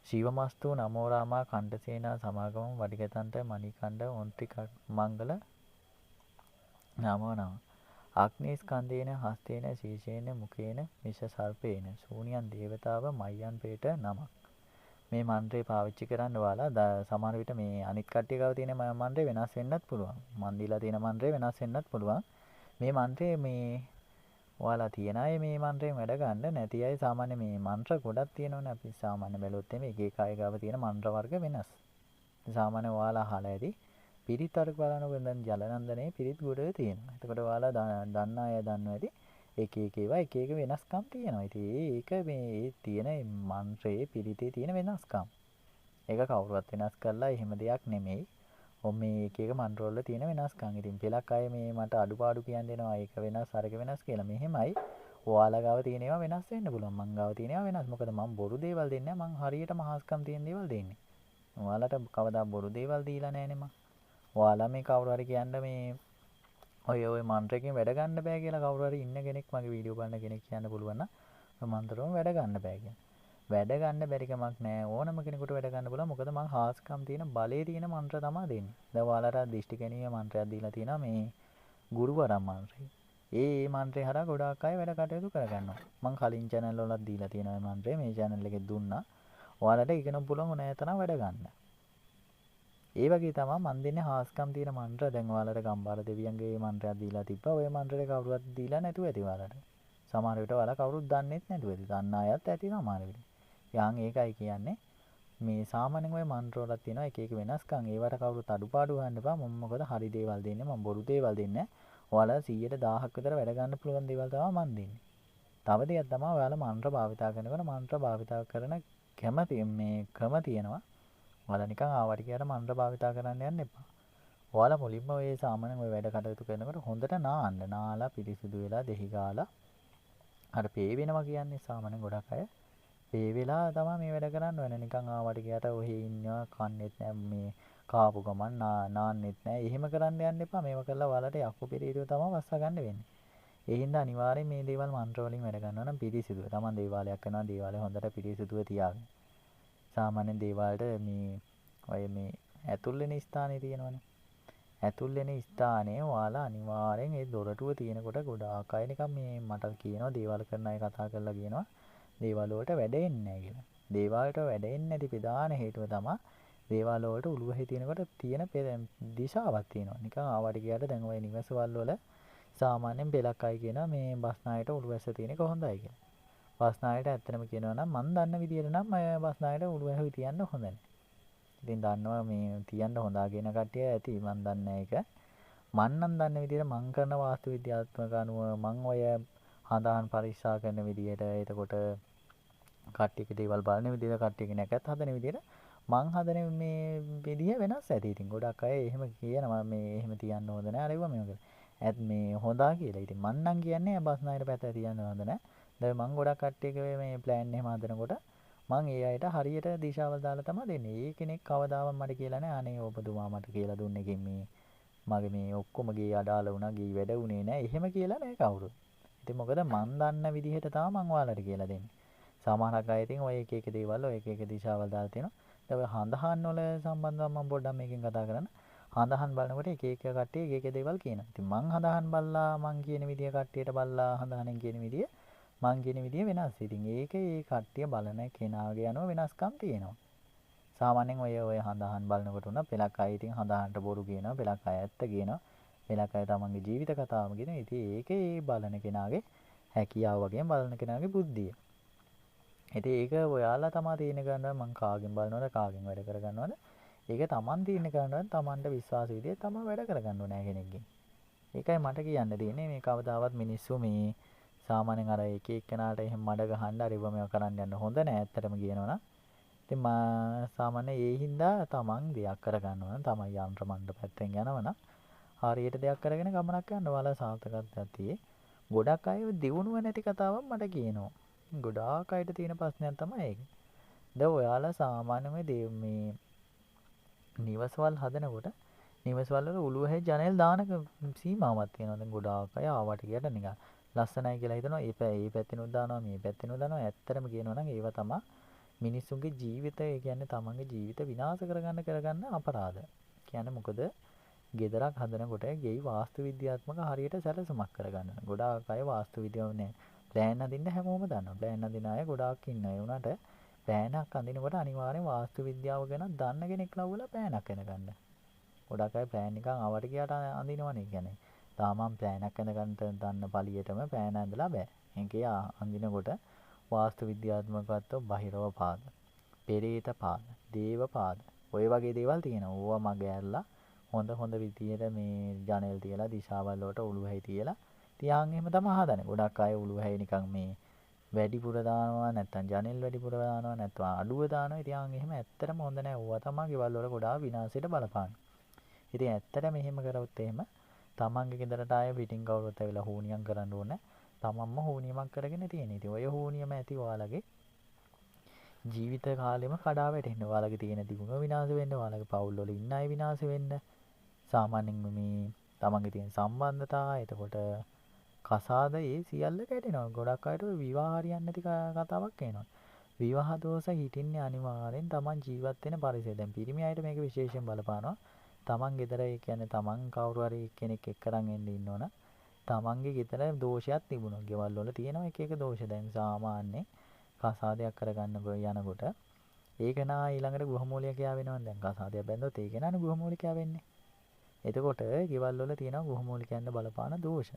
ශිවමස්තු නමෝ රාමා කණ්ඩසේනා සමාගම වඩිකතන්ට මණිකණ්ඩ ඔන්ත්‍රික මංගල නමෝ නමः. අග්නි ස්කන්ධේන හස්තේන ශීශේන මුඛේන විෂ සර්පේන ශූන්‍යං දේවතාව මය්යන් පේට නමක්. මේ මන්ත්‍රය පාවිච්චි කරන්න ඔයාලා සමහර විට මේ අනිත් කට්ටිය ගාව තියෙන මන්ත්‍රය වෙනස් වෙන්නත් පුළුවන්. මන් දීලා තියෙන මන්ත්‍රය වෙනස් වෙන්නත් පුළුවන්. මේ මන්ත්‍රය මේ ඔයාලා තියන අය මේ මන්ත්‍රයෙන් වැඩ ගන්න නැති අය සාමාන්‍ය මේ මන්ත්‍ර ගොඩක් තියෙනවනේ අපි සාමාන්‍ය බැලුවොත් එimhe එක එක අය ගාව තියෙන මන්ත්‍ර වර්ග වෙනස්. සාමාන්‍ය ඔයාලා අහලා ඇති පිරිත් වර්ග බලනකොට දැන් ජලනන්දනේ පිරිත් ගොඩේ තියෙනවා. එතකොට ඔයාලා දන්න අය දන්නවා ඇති එක එක ඒවා එක එක වෙනස්කම් තියෙනවා. ඉතින් ඒක මේ තියෙන මන්ත්‍රයේ පිරිතේ තියෙන වෙනස්කම්. ඒක කවුරුවත් වෙනස් කරලා එහෙම දෙයක් නෙමෙයි. මේ එක එක මන්ත්‍ර වල තියෙන වෙනස්කම්. ඉතින් පෙලක් අය මේ මට අඩුපාඩු කියන්න දෙනවා ඒක වෙනස් අරක වෙනස් කියලා. මෙහෙමයි ඔයාලා ගාව තියෙන ඒවා වෙනස් වෙන්න පුළුවන්. මං ගාව තියෙන ඒවා වෙනස්. මොකද මං බොරු දේවල් දෙන්නේ නැහැ. මං හරියටම හාස්කම් තියෙන දේවල් දෙන්නේ. ඔයාලට කවදා බොරු දේවල් දීලා නැහැනේ මං. ඔයාලා මේ කවුරු හරි කියන්න මේ ඔය මන්ත්‍රයෙන් වැඩ ගන්න බෑ කියලා කවුරු හරි ඉන්න කෙනෙක් මගේ වීඩියෝ බලන කෙනෙක් කියන්න පුළුවන් නම් ඔය මන්ත්‍රයෙන් වැඩ ගන්න බෑ කියලා. වැඩ ගන්න බැරි කමක් නෑ. ඕනම කෙනෙකුට වැඩ ගන්න පුළුවන්. මොකද මං හාස්කම් තියෙන බලේ තියෙන මන්ත්‍ර තමයි දෙන්නේ. දැන් ඔයාලට දිෂ්ටි ගැනීම මන්ත්‍රයක් දීලා තියෙනවා මේ ගුරුවරම් මන්ත්‍රය. ඒ මන්ත්‍රය හරහා ගොඩාක් අය වැඩ කටයුතු කරගන්නවා. මං කලින් channel වලත් දීලා තියෙනවා මේ මන්ත්‍රය. මේ channel එකේ දුන්නා. ඔයාලට ඉගෙන පුළුවන් ඕනෑ තරම් වැඩ ගන්න. ඒ වගේ තමයි මන් දෙන්නේ හාස්කම් තියෙන මන්ත්‍ර. දැන් ඔයාලට ගම්බාර දෙවියන්ගේ මන්ත්‍රයක් දීලා තිබ්බා. ඔය මන්ත්‍රේ කවුරුවත් දීලා නැතුව ඇති ඔයාලට. සමහර විට ඔයාලා කවුරුත් දන්නේත් නැතුව ඇති. දන්න අයත් ඇති සමහර විට. යන් ඒකයි කියන්නේ මේ සාමාන්‍යයෙන් ඔය මන්ත්‍ර වල තියෙනවා එක එක වෙනස්කම්. ඒවට කවුරුත් අඩුපාඩු හොයන්න එපා. මම මොකද හරි දේවල් දෙන්නේ. මම බොරු දේවල් දෙන්නේ නැහැ. ඔයාලා 100ට 1000ක් විතර වැඩ ගන්න පුළුවන් දේවල් තමයි මන් දෙන්නේ. තව දෙයක් තමයි ඔයාලා මන්ත්‍ර භාවිතා කරනකොට මන්ත්‍ර භාවිතා කරන කැමති මේ ක්‍රම තියෙනවා. ඔයාලා නිකන් ආවට කියලා මන්ත්‍ර භාවිතා කරන්න යන්න එපා. ඔයාලා මුලින්ම ඔය සාමාන්‍යයෙන් ඔය වැඩ කටයුතු කරනකොට හොඳට නාන්න. නාලා පිරිසිදු වෙලා දෙහි ගාලා අර පේ වෙනවා කියන්නේ සාමාන්‍යයෙන් ගොඩක් අය පේ වෙලා තමයි මේ වැඩ කරන්න ඕනේ. නිකන් ආවට ගියට ඔහේ ඉන්නවා කන්නේත් නැහැ මේ කාපු ගමන් නාන්නෙත් නැහැ. එහෙම කරන්න යන්න එපා. මේව කළා ඔයාලට යක්කු පෙරේරියෝ තමයි වස්සා ගන්න වෙන්නේ. ඒ හින්දා අනිවාර්යෙන් මේ දේවල් මන්ත්‍ර වලින් වැඩ ගන්නවා නම් පිරිසිදුව. Taman දේවාලයක් කරනවා දේවාලය හොඳට පිරිසිදුව තියාගන්න. සාමාන්‍යයෙන් දේවාලට මේ ඔය මේ ඇතුල් වෙන ස්ථානේ තියෙනවනේ. ඇතුල් වෙන ස්ථානේ ඔයාලා අනිවාර්යෙන් ඒ දොරටුව තියෙනකොට ගොඩාක් අය නිකන් මේ මට කියනවා දේවාල කරන අය කතා කරලා කියනවා දේවාල වලට වැඩ එන්නේ නැහැ කියලා. දේවාලට වැඩ එන්නේ නැති ප්‍රධාන හේතුව තමයි දේවාල වලට උළුවෙහි තියෙනකොට තියෙන දිශාවක් තියෙනවා. නිකන් ආවට ගියාට දැන් ඔය නිවසවල් වල සාමාන්‍යයෙන් පෙලක් අය කියනවා මේ බස්නායට උළුවැස්ස තියෙන එක හොඳයි කියලා. බස්නායට ඇත්තටම කියනවා නම් මම දන්න විදියට නම් බස්නායට උළුවැහි තියන්න හොඳ නැහැ. ඉතින් දන්නවා මේ තියන්න හොඳා කියන කට්ටිය ඇති මම දන්නේ ඒක. මං නම් දන්න විදියට මං කරන වාස්තු විද්‍යාත්මක අනුව මං ඔය හඳහන් පරීක්ෂා කරන විදියට එතකොට කට්ටියක දේවල් බලන විදියට කට්ටියක නැකත් හදන විදියට මං හදන මේ විදිය වෙනස් ඇති. ඉතින් ගොඩක් අය එහෙම කියනවා මේ එහෙම තියන්න හොඳ නැහැ අරේවා මේක. ඇත් මේ හොඳා කියලා. ඉතින් මං නම් කියන්නේ බස්නායට පැත්ත තියන්න හොඳ නැහැ. දැන් මං ගොඩක් කට්ටියක මේ ප්ලෑන් එහෙම හදනකොට මං ඒ අයට හරියට දිශාවල් දාලා තමයි දෙන්නේ. ඒ කෙනෙක් කවදාවත් මට කියලා නැහැ අනේ ඔබතුමා මට කියලා දුන්නේ මේ මගේ මේ ඔක්කොම ගේ අඩාල වුණා ගේ වැඩ වුණේ නැහැ. එහෙම කියලා නැහැ කවුරුත්. ඉතින් මොකද මං දන්න විදිහට තමයි මං ඔයාලට කියලා දෙන්නේ. සමහරක් අය ඉතින් ඔය එක එක දේවල් ඔය එක එක දිශාවල් දාලා තියෙනවා. දැන් ඔය හඳහන් වල සම්බන්ධව මම පොඩ්ඩක් මේකෙන් කතා කරන්න. හඳහන් බලනකොට එක එක කට්ටිය එක එක දේවල් කියනවා. ඉතින් මං හඳහන් බල්ලා මං කියන විදිය කට්ටියට බල්ලා හඳහනෙන් කියන විදිය මං කියන විදිය වෙනස්. ඉතින් ඒක ඒ කට්ටිය බලන කෙනාගේ යනවා වෙනස්කම් තියෙනවා. සාමාන්‍යයෙන් ඔය හඳහන් බලනකොට උනා පෙලක් අය ඉතින් හඳහන්ට බොරු කියනවා, පෙලක් අය ඇත්ත කියනවා. පෙලක් අය තමන්ගේ ජීවිත කතාවම කියනවා. ඉතින් ඒකේ ඒ බලන කෙනාගේ හැකියාව වගේම බලන කෙනාගේ බුද්ධිය. ඉතින් ඒක ඔයාලා තමයි තීරණය කරන්න මං කාගෙන් බලනවද කාගෙන් වැඩ කරගන්නවද? ඒක තමන් තීරණය කරනවා තමන්ට විශ්වාස විදියට තමයි වැඩ කරගන්න ඕනේ කෙනෙක්ගෙන්. ඒකයි මට කියන්න තියෙන්නේ මේ කවදාවත් මිනිස්සු මේ සාමාන්‍යයෙන් අර එක එක්කෙනාට එහෙම මඩ ගහන්න අර ඉව මේව කරන්න යන්න හොඳ නෑ ඇත්තටම කියනවනම්. ඉතින් මා සාමාන්‍යයෙන් ඒ හින්දා තමන් දෙයක් කරගන්න ඕන තමයි යන්ත්‍ර මණ්ඩ පැත්තෙන් යනවනම් හරියට දෙයක් කරගෙන ගමනක් යන්න ඔයාලා සාර්ථකත්වයක් තියේ. ගොඩක් අය දියුණුව නැති කතාවක් මට කියනවා. ගොඩාක් අයට තියෙන ප්‍රශ්නයක් තමයි ඒක. දැන් ඔයාලා සාමාන්‍යයෙන් මේ නිවසවල් හදනකොට නිවසවල වල උළුවේ ජනෙල් දාන සීමාවක් තියෙනවා. දැන් ගොඩාක් අය ආවට ගියට නිකන් ලස්සනයි කියලා හිතනවා. ඒ පැත්තෙනුත් දානවා මේ පැත්තෙනුත් දානවා. ඇත්තටම කියනවා නම් ඒව තමයි මිනිස්සුන්ගේ ජීවිතය කියන්නේ තමන්ගේ ජීවිත විනාශ කරගන්න අපරාධ. කියන්නේ මොකද? ගෙදරක් හදනකොට ගෙයි වාස්තු විද්‍යාත්මක හරියට සැලසුමක් කරගන්න. ගොඩාක් අය වාස්තු විද්‍යාව නෑ. ප්ලෑන් අඳින්න හැමෝම දන්නවා. ප්ලෑන් අඳින අය ගොඩාක් ඉන්නවා. ඒ වුණාට පෑනක් අඳිනකොට අනිවාර්යෙන් වාස්තු විද්‍යාව ගැන දන්න කෙනෙක් ලව්වලා පෑනක් අඳගන්න. ගොඩක් අය ප්ලෑන් නිකන් ආවට ගියාට අඳිනවනේ කියන්නේ. තාමන් ප්ලෑනක් අඳගන්න දන්න පළියටම පෑන ඇඳලා බෑ. ඒකේ අඳිනකොට වාස්තු විද්‍යාත්මකව බහිරව පාද, පෙරේත පාද, දේව පාද ඔය වගේ දේවල් තියෙනවා. ඕවා මග ඇරලා හොඳ විදියට මේ ජනෙල් තියලා දිශාවල් වලට උළුවැහි තියලා තියාන් එහෙම තමයි හදන්නේ. ගොඩක් අය උළුවැහි නිකන් මේ වැඩිපුර දානවා නැත්නම් ජනෙල් වැඩිපුර දානවා නැත්නම් අඩුව දානවා. ඉතින් එහෙම ඇත්තටම හොඳ නැහැ. ඕවා තමයි ගෙවල් වල ගොඩාක් විනාශයට බලපාන්නේ. ඉතින් ඇත්තටම එහෙම කරවුත් එහෙම තමන්ගේ ගෙදරට ආයේ පිටින් කවුරුත් ඇවිල්ලා හුනියම් කරන්න ඕනේ. තමන්ම හෝනියමක් කරගෙන තියෙන. ඉතින් ඔය හෝනියම ඇති ඔයාලගේ ජීවිත කාලෙම කඩා වැටෙන්න. ඔයාලගේ තියෙන දියුණුව විනාශ වෙන්න, ඔයාලගේ පවුල් වල ඉන්න අය විනාශ වෙන්න. සාමාන්‍යයෙන් මේ තමන්ගේ තියෙන සම්බන්ධතා එතකොට කසාද ඒ සියල්ල කැඩෙනවා. ගොඩක් අයට විවාහ හරියන්නේ නැති කතාවක් එනවා. විවාහ දෝෂ හිටින්නේ අනිවාර්යෙන් තමන් ජීවත් වෙන පරිසරය. දැන් පිරිමි අයට මේක විශේෂයෙන් බලපානවා. තමන් ගෙදර ඒ කියන්නේ තමන් කවුරු හරි කෙනෙක් එක්කරන් එන්න ඉන්නවනම් තමන්ගේ ගෙදර දෝෂයක් තිබුණා. ගෙවල් වල තියෙනවා එක එක දෝෂ. දැන් සාමාන්‍යයෙන් කසාදයක් කරගන්න යනකොට ඒක නා ඊළඟට ගෘහමූලිකයා වෙනවා. දැන් කසාදයක් බැන්දොත් ඒක නානේ ගෘහමූලිකයා වෙන්නේ. එතකොට ගෙවල් වල තියෙනවා ගෘහමූලිකයන්ට බලපාන දෝෂ.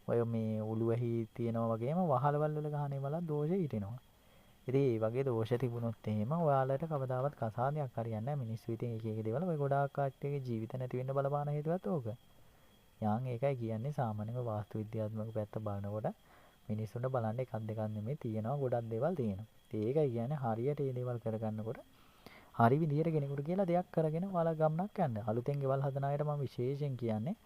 ඔය මේ උළුවෙහි තියෙනවා වගේම වහලවල් වල ගහනේ වල දෝෂ හිටිනවා. ඉතින් මේ වගේ දෝෂ තිබුණොත් එහෙම ඔයාලට කවදාවත් කසාදයක් හරියන්නේ නැහැ. මිනිස්සු ඉතින් එක එක දේවල් ඔය ගොඩාක් කට්ටියගේ ජීවිත නැති වෙන්න බලපාන හේතුවත් ඕක. යාන් ඒකයි කියන්නේ සාමාන්‍යව වාස්තු විද්‍යාත්මක පැත්ත බලනකොට මිනිස්සුන්ට බලන්න එකක් දෙකක් නෙමෙයි තියෙනවා ගොඩක් දේවල් තියෙනවා. ඉතින් ඒකයි කියන්නේ හරියට මේ දේවල් කරගන්නකොට හරි විදියට කෙනෙකුට කියලා දෙයක් කරගෙන ඔයාලා ගමනක් යන්න. අලුතෙන් ගෙවල් හදන අයට මම විශේෂයෙන් කියන්නේ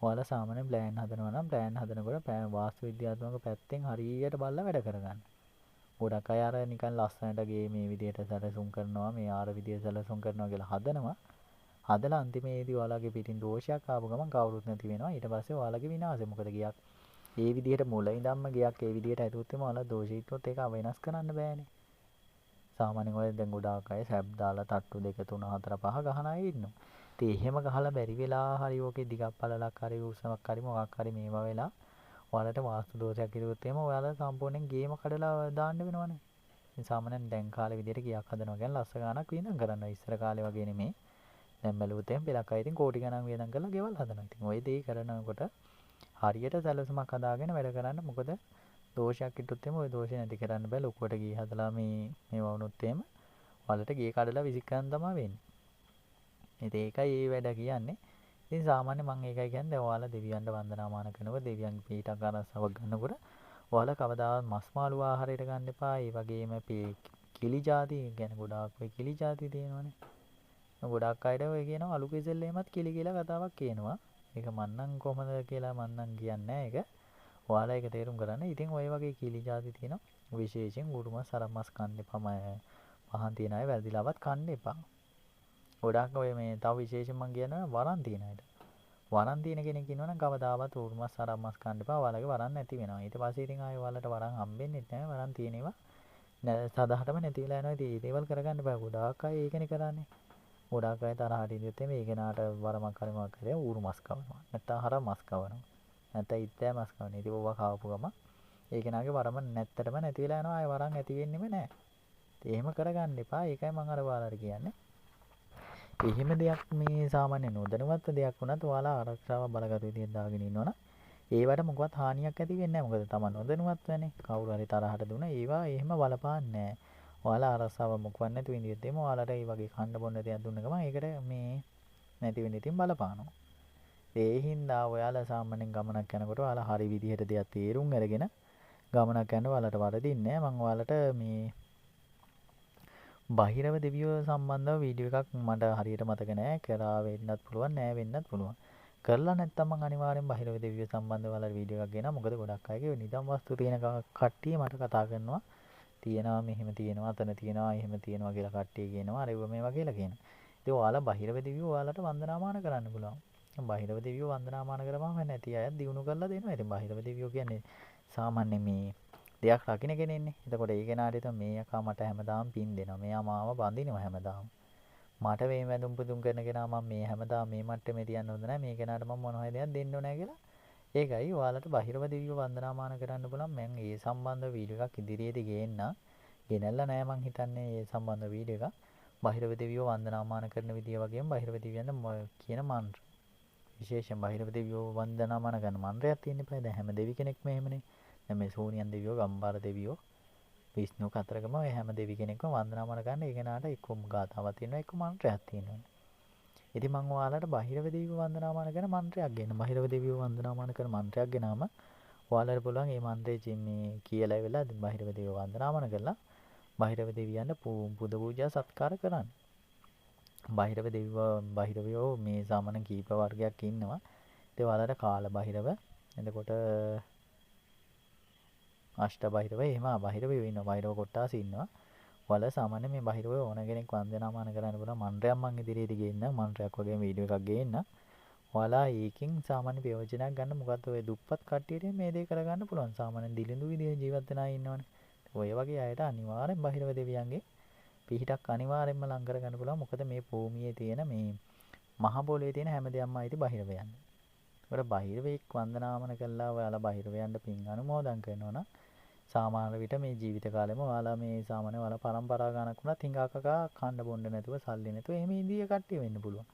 ඔයාලා සාමාන්‍ය ප්ලෑන් හදනවා නම් ප්ලෑන් හදනකොට වාස්තු විද්‍යාත්මක පැත්තෙන් හරියට බලලා වැඩ කරගන්න. ගොඩක් අය අර නිකන් ලස්සනට ගේ මේ විදියට සැලසුම් කරනවා මේ ආර විදියට සැලසුම් කරනවා කියලා හදනවා. හදලා අන්තිමේදී ඔයාලගේ පිටින් දෝෂයක් ආපු ගමන් කවුරුත් නැති වෙනවා. ඊට පස්සේ ඔයාලගේ විනාශය. මොකද ගියක් ඒ විදියට මුල ඉඳන්ම ගියක් ඒ විදියට ඇතුත් එම ඔයාලා දෝෂ හිටියොත් ඒක වෙනස් කරන්න බෑනේ. සාමාන්‍යයෙන් ඔය දැන් ගොඩාක් අය සැබ් දාලා තට්ටු 2 3 4 5 ගහන අය ඉන්නවා. ඉතින් එහෙම ගහලා බැරි වෙලා හරි ඕකේ දිගක් පළලක් හරි උසමක් හරි මොකක් හරි මේවා වෙලා ඔයාලට වාස්තු දෝෂයක් ඉරුවොත් එහෙම ඔයාලා සම්පූර්ණයෙන් ගේම කඩලා දාන්න වෙනවනේ. ඉතින් සාමාන්‍යයෙන් දැන් කාලේ විදියට ගියක් හදනවා කියන්නේ ලස්ස ගාණක් වියදම් කරනවා. ඉස්සර කාලේ වගේ නෙමෙයි. දැන් බැලුවොත් එහෙම පෙලක් අය ඉතින් කෝටි ගණන් වියදම් කරලා ගෙවල් හදනවා. ඉතින් ওই දේ කරනකොට හරියට සැලසුමක් හදාගෙන වැඩ කරන්න. මොකද දෝෂයක් ඉටුත් එම ওই දෝෂය නැති කරන්න බෑ. ලොකුවට ගිය හදලා මේවා වුණොත් එහෙම ඔයාලට ගේ කඩලා විසිකරන්න තමයි වෙන්නේ. ඉතින් ඒකයි මේ වැඩ කියන්නේ. ඉතින් සාමාන්‍ය මම ඒකයි කියන්නේ දැන් ඔයාලා දෙවියන්ට වන්දනාමාන කරනකොට දෙවියන්ගේ පීඨක් ආරස්සාවක් ගන්නකොට ඔයාලා කවදාවත් මස් මාළු ආහාරයට ගන්න එපා. ඒ වගේම කිලි ಜಾති කියන්නේ ගොඩාක් ඔය කිලි ಜಾති තියෙනවනේ. ගොඩාක් අයට ඔය කියනවා අලු කෙසෙල් එහෙමත් කිලි කියලා කතාවක් කියනවා. ඒක මන්නම් කොහමද කියලා මන්නම් කියන්නේ නැහැ ඒක. ඔයාලා ඒක තේරුම් ගන්න. ඉතින් ඔය වගේ කිලි ಜಾති තියෙනවා. විශේෂයෙන් උරු මස් අර මස් කන්න එපා. පහන් තියන අය වැරදිලාවත් කන්න එපා. ගොඩාක් ඔය මේ තව විශේෂයෙන් මම කියනවා වරන් තියන අයට. වරන් තියෙන කෙනෙක් ඉන්නවනම් කවදාවත් උරු මස් අර මස් කන්න එපා. ඔයාලගේ වරන් නැති වෙනවා. ඊට පස්සේ ඉතින් ආයෙ ඔයාලට වරන් හම්බෙන්නේ නැහැ. වරන් තියෙන ඒවා සදාටම නැති වෙලා යනවා. ඉතින් මේ දේවල් කරගන්න බෑ. ගොඩාක් අය ඒකනේ කරන්නේ. ගොඩාක් අය තරහට ඉඳියොත් මේ කෙනාට වරමක් හරි මොකක් හරි ඌරු මස් කවනවා. නැත්තම් හරක් මස් කවනවා. නැත්තම් ඉත්තෑ මස් කවනවා. ඉතින් ඔවා කාවපු ගම ඒ කෙනාගේ වරම නැත්තටම නැති වෙලා යනවා. ආය වරන් ඇති වෙන්නෙම නැහැ. ඉතින් එහෙම කරගන්න එපා. ඒකයි මම අර ඔයාලට කියන්නේ. එහෙම දෙයක් මේ සාමාන්‍ය නොදැනුවත් දෙයක් වුණත් ඔයාලා ආරක්ෂාව බලගත විදිහෙන් දාගෙන ඉන්නවනම් ඒවට මොකවත් හානියක් ඇති වෙන්නේ නැහැ. මොකද තමන් නොදැනුවත් වෙන්නේ. කවුරු හරි තරහට දුන ඒවා එහෙම බලපාන්නේ නැහැ. ඔයාලා අරසාව මොකවත් නැති වෙනියෙත් එම ඔයාලට මේ වගේ කන්න බොන්න දෙයක් දුන්න ගමන් ඒකට මේ නැති වෙන ඉතින් බලපානවා. ඒ හින්දා ඔයාලා සාමාන්‍යයෙන් ගමනක් යනකොට ඔයාලා හරි විදිහට දෙයක් තේරුම් අරගෙන ගමනක් යන්න ඔයාලට වරදින්නේ නැහැ. මම ඔයාලට මේ බහිරව දෙවියෝ සම්බන්ධව වීඩියෝ එකක් මට හරියට මතක නැහැ. කරා වෙන්නත් පුළුවන් නෑ වෙන්නත් පුළුවන්. කරලා නැත්නම් මම අනිවාර්යෙන් බහිරව දෙවියෝ සම්බන්ධව ඔයාලට වීඩියෝ එකක් ගෙනා. මොකද ගොඩක් අයගේ නිදම් වස්තු තියෙන කට්ටිය මට කතා කරනවා. තියෙනවා මෙහෙම තියෙනවා අතන තියෙනවා එහෙම තියෙනවා කියලා කට්ටිය කියනවා අර ඒව මේවා කියලා කියනවා. ඉතින් ඔයාලා බහිරව දෙවියෝ ඔයාලට වන්දනාමාන කරන්න පුළුවන්. බහිරව දෙවියෝ වන්දනාමාන කරපුවම නැති අයත් දිනු කරලා දෙනවා. ඉතින් බහිරව දෙවියෝ කියන්නේ සාමාන්‍ය මේ දෙයක් රකින්න කෙනෙන්නේ. එතකොට ඒ කෙනාට හිතන මේ අකා මට හැමදාම පින් දෙනවා. මෙයා මාව බඳිනවා හැමදාම. මට මේ වැඳුම් පුදුම් කරන කෙනා මම මේ හැමදාම මේ මට්ටමේ තියන්න හොඳ නැහැ. මේ කෙනාට මම මොන හරි දෙයක් දෙන්න ඕනේ කියලා. ඒකයි ඔයාලට බහිරව දෙවියෝ වන්දනාමාන කරන්න පුළුවන්. මම ඒ සම්බන්ධ වීඩියෝ එකක් ඉදිරියේදී ගේන්න. ගෙනල්ලා නැහැ මං හිතන්නේ ඒ සම්බන්ධ වීඩියෝ එකක්. බහිරව දෙවියෝ වන්දනාමාන කරන විදිය වගේම බහිරව දෙවියන් කියන මන්ත්‍ර. විශේෂයෙන් බහිරව දෙවියෝ වන්දනාමාන කරන මන්ත්‍රයක් තියෙන්න එපා. දැන් හැම දෙවි කෙනෙක්ම එහෙමනේ. දැන් මේ සෝනියන් දෙවියෝ, ගම්බාර දෙවියෝ, විෂ්ණු කතරගම ඔය හැම දෙවි කෙනෙක්ම වන්දනාමාන කරන ඒ කෙනාට එක්කම ගාතාවක් තියෙනවා, එක්ක මන්ත්‍රයක් තියෙනවා. ඉතින් මම ඔයාලට බහිරව දෙවියෝ වන්දනාමාන කරන මන්ත්‍රයක් ගෙන්න. බහිරව දෙවියෝ වන්දනාමාන කරන මන්ත්‍රයක් ගෙනාම ඔයාලට පුළුවන් මේ මන්ත්‍රේ මේ කියලා වෙලා බහිරව දෙවියෝ වන්දනාමාන කරලා බහිරව දෙවියන්ට පුද පූජා සත්කාර කරන්න. බහිරවයෝ මේ සාමාන්‍ය කීප වර්ගයක් ඉන්නවා. ඉතින් ඔයාලට කාල බහිරව එතකොට අෂ්ට බහිරව එහෙම අබහිරව ඉන්නවා. බහිරව කොටස් ඉන්නවා. ඔයාලා සාමාන්‍ය මේ බහිරව ඕන කෙනෙක් වන්දනාමාන කරන්න පුළුවන්. මන්ත්‍රයක් මං ඉදිරියේදී ගේන්න. මන්ත්‍රයක් වගේ වීඩියෝ එකක් ගේන්න. ඔයාලා ඒකෙන් සාමාන්‍ය ප්‍රයෝජනයක් ගන්න. මොකද ඔය දුප්පත් කට්ටියට මේ දේ කරගන්න පුළුවන්. සාමාන්‍ය දිලිඳු විදිහේ ජීවත් වෙන අය ඉන්නවනේ. ඔය වගේ අයට අනිවාර්යෙන් බහිරව දෙවියන්ගේ පිහිටක් අනිවාර්යෙන්ම ලං කරගන්න පුළුවන්. මොකද මේ භූමියේ තියෙන මේ මහ පොළවේ තියෙන හැම දෙයක්ම අයිති බහිරවයන්ට. ඒකට බහිරවෙක් වන්දනාමන කළා ඔයාලා බහිරවයන්ට පින් අනුමෝදන් කරනවා නම් සාමාන්‍ය විට මේ ජීවිත කාලෙම ඔයාලා මේ සාමාන්‍ය ඔයාලා පරම්පරා ගණක් වුණත් හිඟා කකා කන්න බොන්න නැතුව සල්ලි නැතුව එහෙම ඉන්දිය කට්ටිය වෙන්න පුළුවන්.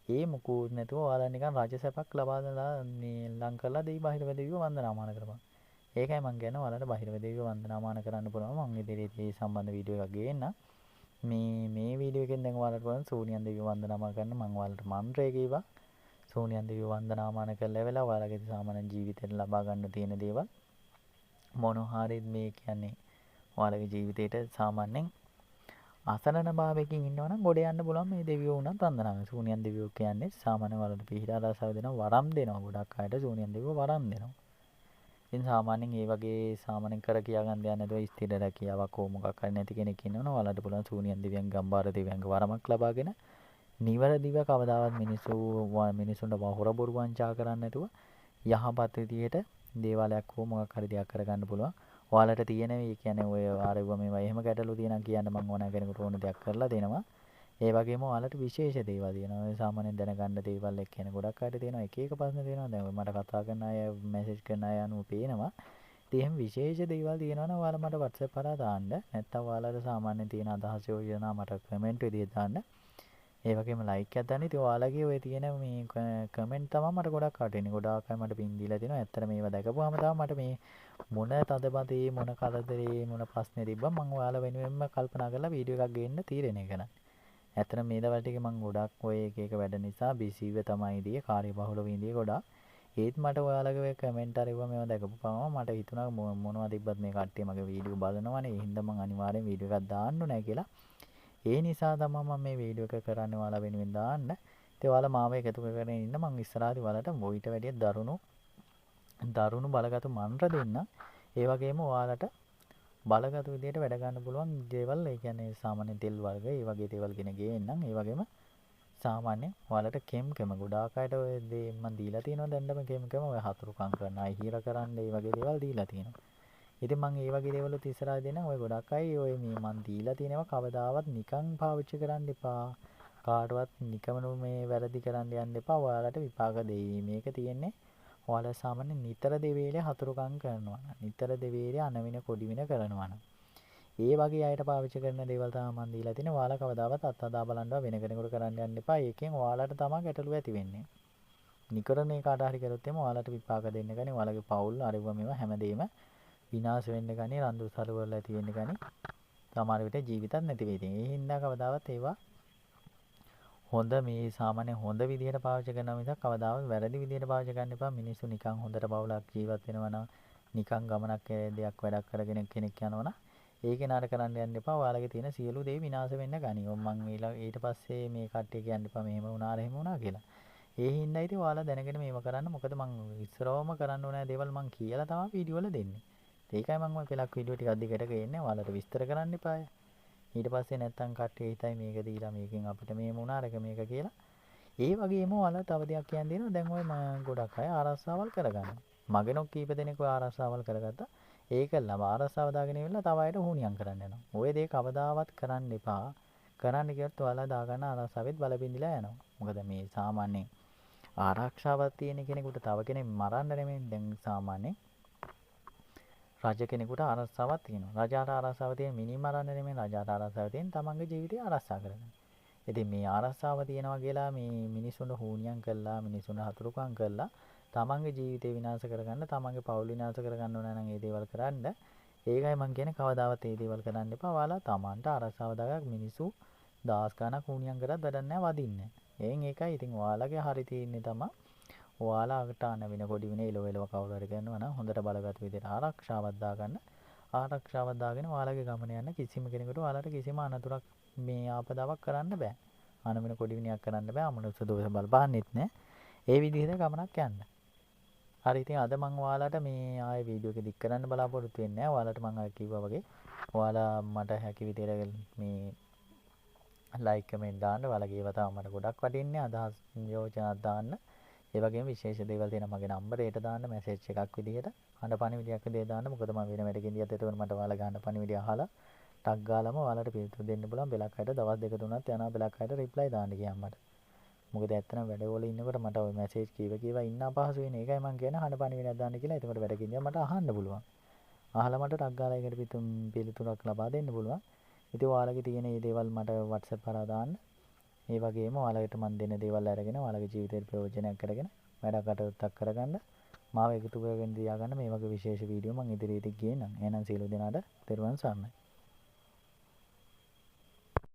ඒ මුකුත් නැතුව ඔයාලා නිකන් රජසැපක් ලබා දෙලා මේ ලං කරලා දෙයි බහිරව දෙවියෝ වන්දනාමාන කරපන්. ඒකයි මම කියන්නේ ඔයාලට බහිරව දෙවියෝ වන්දනාමාන කරන්න පුළුවන්. මම ඉදිරියේ මේ සම්බන්ධ වීඩියෝ එකක් ගේන්න. මේ වීඩියෝ එකෙන් දැන් ඔයාලට බලන්න සූනියන් දෙවියෝ වන්දනාමාන කරන්න මම ඔයාලට මන්ත්‍රය කිව්වා. සූනියන් දෙවියෝ වන්දනාමාන කළා වෙලා ඔයාලගේ සාමාන්‍ය ජීවිතේට ලබා ගන්න තියෙන දේවල් මොනහරි මේ කියන්නේ ඔයාලගේ ජීවිතේට සාමාන්‍යයෙන් අසරණ භාවයකින් ඉන්නවනම් ගොඩ යන්න පුළුවන් මේ දෙවියෝ උනත් වන්දනා කරනවා. සූනියන් දෙවියෝ කියන්නේ සාමාන්‍ය වලට පිහිට ආරසාව දෙනවා වරම් දෙනවා. ගොඩක් අයට සූනියන් දෙවියෝ වරම් දෙනවා. ඉතින් සාමාන්‍යයෙන් මේ වගේ සාමාන්‍යයෙන් කර කියා ගන්න දෙයක් නැතුව ස්ථිර රැකියාවක් හෝ මොකක් හරි නැති කෙනෙක් ඉන්නවනම් ඔයාලට පුළුවන් සූනියන් දෙවියන් ගම්බාර දෙවියන්ගේ වරමක් ලබාගෙන නිවැරදිව කවදාවත් මිනිසුන්ට වහුර බොරු වංචා කරන්නේ නැතුව යහපත් විදියට දේවාලයක් හෝ මොකක් හරි දෙයක් කරගන්න පුළුවන්. ඔයාලට තියෙන මේ කියන්නේ ඔය ආරෙව්ව මේවා එහෙම ගැටලු තියෙනවා කියන්න මම ඕන කෙනෙකුට ඕන දෙයක් කරලා දෙනවා. ඒ වගේම ඔයාලට විශේෂ දේවල් තියෙනවා. ඔය සාමාන්‍යයෙන් දැනගන්න දේවල් එක්ක කියන ගොඩක් අයට තියෙනවා. එක එක ප්‍රශ්න තියෙනවා. දැන් මට කතා කරන අය මැසේජ් කරන අය අනුව පේනවා. ඉතින් එහෙම විශේෂ දේවල් තියෙනවා නම් ඔයාලා මට WhatsApp කරා දාන්න. නැත්නම් ඔයාලට සාමාන්‍යයෙන් තියෙන අදහස් යෝජනා මට කමෙන්ට් විදිහට දාන්න. ඒ වගේම ලයික් එකක් දාන්න. ඉතින් ඔයාලගේ ඔය තියෙන මේ කමෙන්ට් තමයි මට ගොඩක් වටින්නේ. ගොඩාක් අය මට පින් දීලා තිනවා. ඇත්තට මේවා දැකපුවාම තමයි මට මේ මොන තදබදේ මොන කරදරේ මොන ප්‍රශ්නේ තිබ්බම මම ඔයාලා වෙනුවෙන්ම කල්පනා කරලා වීඩියෝ එකක් ගේන්න තීරණය කරා. ඇත්තට මේ දවල් ටිකේ මම ගොඩක් ඔය එක එක වැඩ නිසා බිසිව තමයි ඉඳියේ කාර්යබහුලව ඉඳියේ ගොඩාක්. ඒත් මට ඔයාලගේ ඔය කමෙන්ට් අරව මේවා දැකපුවාම මට හිතුණා මොනවා තිබ්බත් මේ කට්ටිය මගේ වීඩියෝ බලනවනේ. ඒ හින්දා මම අනිවාර්යෙන් වීඩියෝ එකක් දාන්න ඕනේ කියලා. ඒ නිසා තමයි මම මේ වීඩියෝ එක කරන්නේ ඔයාලා වෙනුවෙන් දාන්න. ඉතින් ඔයාලා මාව එකතු කරගෙන ඉන්න මම ඉස්සරහදී ඔයාලට මොයිට වැඩිය දරුණු බලගත් මන්ත්‍ර දෙන්න. ඒ වගේම ඔයාලට බලගත් විදියට වැඩ ගන්න පුළුවන් දේවල් ඒ කියන්නේ සාමාන්‍ය තෙල් වර්ග ඒ වගේ දේවල් ගෙන ගේන්නම්. ඒ වගේම සාමාන්‍ය ඔයාලට කෙම් ගොඩාක් අයට ඔය දේ මම දීලා තියෙනවා දැන්නම කෙම් ඔය හතුරුකම් කරන අය හිර කරන්න ඒ වගේ දේවල් දීලා තියෙනවා. ඉතින් මම ඒ වගේ දේවල් ඉස්සරහා දෙන ඔය ගොඩක් අය ඔය මේ මම දීලා තියෙනවා කවදාවත් නිකන් පාවිච්චි කරන්න එපා. කාටවත් නිකම්ම මේ වැරදි කරන්න යන්න එපා. ඔයාලට විපාක දෙයි. මේක තියෙන්නේ ඔයාලා සාමාන්‍ය නිතර දෙවේලේ හතුරුකම් කරනවා. නිතර දෙවේලේ අනවින කොඩිවින කරනවා. ඒ වගේ අයට පාවිච්චි කරන දේවල් තමයි මම දීලා තියෙන්නේ. ඔයාලා කවදාවත් අත්හදා බලනවා වෙන කෙනෙකුට කරන්න යන්න එපා. ඒකෙන් ඔයාලට තමයි ගැටලුව ඇති වෙන්නේ. නිකරණේ කාට හරි කරොත් එimhe ඔයාලට විපාක දෙන්න ගන්නේ. ඔයාලගේ පවුල් අරව මේවා හැමදේම විනාශ වෙන්න ගන්නේ රණ්ඩු සරුවල ඇති වෙන්න ගන්නේ. සමහර විට ජීවිතත් නැති වෙයි. ඉතින් ඒ හින්දා කවදාවත් ඒවා හොඳ මේ සාමාන්‍ය හොඳ විදිහට පාවිච්චි කරනවා මිසක් කවදාවත් වැරදි විදිහට පාවිච්චි කරන්න එපා. මිනිස්සු නිකන් හොඳට බවුලක් ජීවත් වෙනවා නම් නිකන් ගමනක් දෙයක් වැඩක් කරගෙන කෙනෙක් යනවා නම් ඒක නාට කරන්න යන්න එපා. ඔයාලගේ තියෙන සියලු දේ විනාශ වෙන්න ගනි. මම ඊට පස්සේ මේ කට්ටිය කියන්න එපා මෙහෙම වුණා එහෙම වුණා කියලා. ඒ හින්දා ඉතින් ඔයාලා දැනගෙන මේව කරන්න. මොකද මම ඉස්සරවම කරන්න ඕන දේවල් මම කියලා තමයි වීඩියෝ වල දෙන්නේ. ඒකයි මම ඔය පළක් වීඩියෝ ටිකක් දිගට ගේන්නේ. ඔයාලට විස්තර කරන්න එපාය. ඊට පස්සේ නැත්තම් කට්ටිය හිතයි මේක දීලා මේකෙන් අපිට මේ මොනාරක මේක කියලා. ඒ වගේම ඔයාලා තව දෙයක් කියන්න දෙනවා. දැන් ඔය ගොඩක් අය ආරස්සාවල් කරගන්නවා. මගෙනොක් කීප දෙනෙක් ඔය ආරස්සාවල් කරගත්තා. ඒකලම ආරස්සාව දාගෙන ඉවිල්ලා තව අයට හුනියම් කරන්න යනවා. ඔය දේ කවදාවත් කරන්න එපා. කරන්න කියොත් ඔයාලා දාගන්න ආරස්සාවෙත් බලපින්දිලා යනවා. මොකද මේ සාමාන්‍යයෙන් ආරක්ෂාවක් තියෙන කෙනෙකුට තව කෙනෙක් මරන්න නෙමෙයි. දැන් සාමාන්‍යයෙන් රජ කෙනෙකුට ආරක්ෂාවක් තියෙනවා. රජාට ආරක්ෂාව තියෙන මිනි මරන්න නෙමෙයි. රජාට ආරක්ෂාව තියෙන තමන්ගේ ජීවිතය ආරක්ෂා කරගන්න. ඉතින් මේ ආරක්ෂාව තියෙනවා කියලා මේ මිනිසුන්ට හුනියම් කළා, මිනිසුන්ට හතුරුකම් කළා තමන්ගේ ජීවිතේ විනාශ කරගන්න, තමන්ගේ පවුල විනාශ කරගන්න ඕන නම් ඒ දේවල් කරන්න. ඒකයි මම කියන්නේ කවදාවත් ඒ දේවල් කරන්න එපා. ඔයාලා තමන්ට ආරක්ෂාව දාගන්න මිනිසු දහස් ගණක් හුනියම් කරත් වැඩක් නැහැ වදින්නේ. ඒකයි ඉතින් ඔයාලගේ හරි තියෙන්නේ තමයි ඔයාලාට අනවින කොඩි වින එලෙව කවුරු හරි කරනවා නම් හොඳට බලගත් විදිහට ආරක්ෂාවක් දාගන්න. ආරක්ෂාවක් දාගෙන ඔයාලගේ ගමන යන කිසිම කෙනෙකුට ඔයාලට කිසිම අනතුරක් මේ ආපදාවක් කරන්න බෑ. අනවින කොඩි විනයක් කරන්න බෑ. අමනුෂ්‍ය දෝෂ බලපාන්නෙත් නෑ. ඒ විදිහට ගමනක් යන්න. හරි ඉතින් අද මම ඔයාලට මේ ආයේ වීඩියෝ එක දික් කරන්න බලාපොරොත්තු වෙන්නේ නැහැ. ඔයාලට මම අර කිව්වා වගේ ඔයාලා මට හැකි විදිහට මේ ලයික් කමෙන්ට් දාන්න. ඔයාලගේ ඒවා තමයි මට ගොඩක් වටින්නේ. අදහස් යෝජනාත් දාන්න. ඒ වගේම විශේෂ දේවල් තියෙනවා මගේ නම්බරේට දාන්න මැසේජ් එකක් විදිහට. අහන්න පණිවිඩයක් විදිහට දාන්න. මොකද මම වෙන වැඩකින් ගියත් එතකොට මට ඔයාලා ගන්න පණිවිඩය අහලා ටග් ගාලම ඔයාලට පිළිතුරු දෙන්න පුළුවන්. බෙලක් අයට දවස් දෙක තුනක් යනවා බෙලක් අයට රිප්ලයි දාන්න කියන්න මට. මොකද ඇත්තටම වැඩවල ඉන්නකොට මට ওই මැසේජ් කීවා ඉන්න අපහසු වෙන එකයි මම කියන්නේ අහන්න පණිවිඩයක් දාන්න කියලා. එතකොට වැඩකින් ගියා මට අහන්න පුළුවන්. අහලා මට ටග් ගාලා ඒකට පිළිතුරක් ලබා දෙන්න පුළුවන්. ඉතින් ඔයාලගේ තියෙන මේ දේවල් මට WhatsApp කරා දාන්න. ඒ වගේම ඔයාලට මම දෙන දේවල් අරගෙන ඔයාලගේ ජීවිතේට ප්‍රයෝජනයක් කරගෙන වැඩ කටයුත්තක් කරගන්න මාව එකතු කරගෙන තියාගන්න මේ වගේ විශේෂ වීඩියෝ මම ඉදිරියට ගේන්නම්. එහෙනම් සියලු දෙනාට තෙරුවන් සරණයි.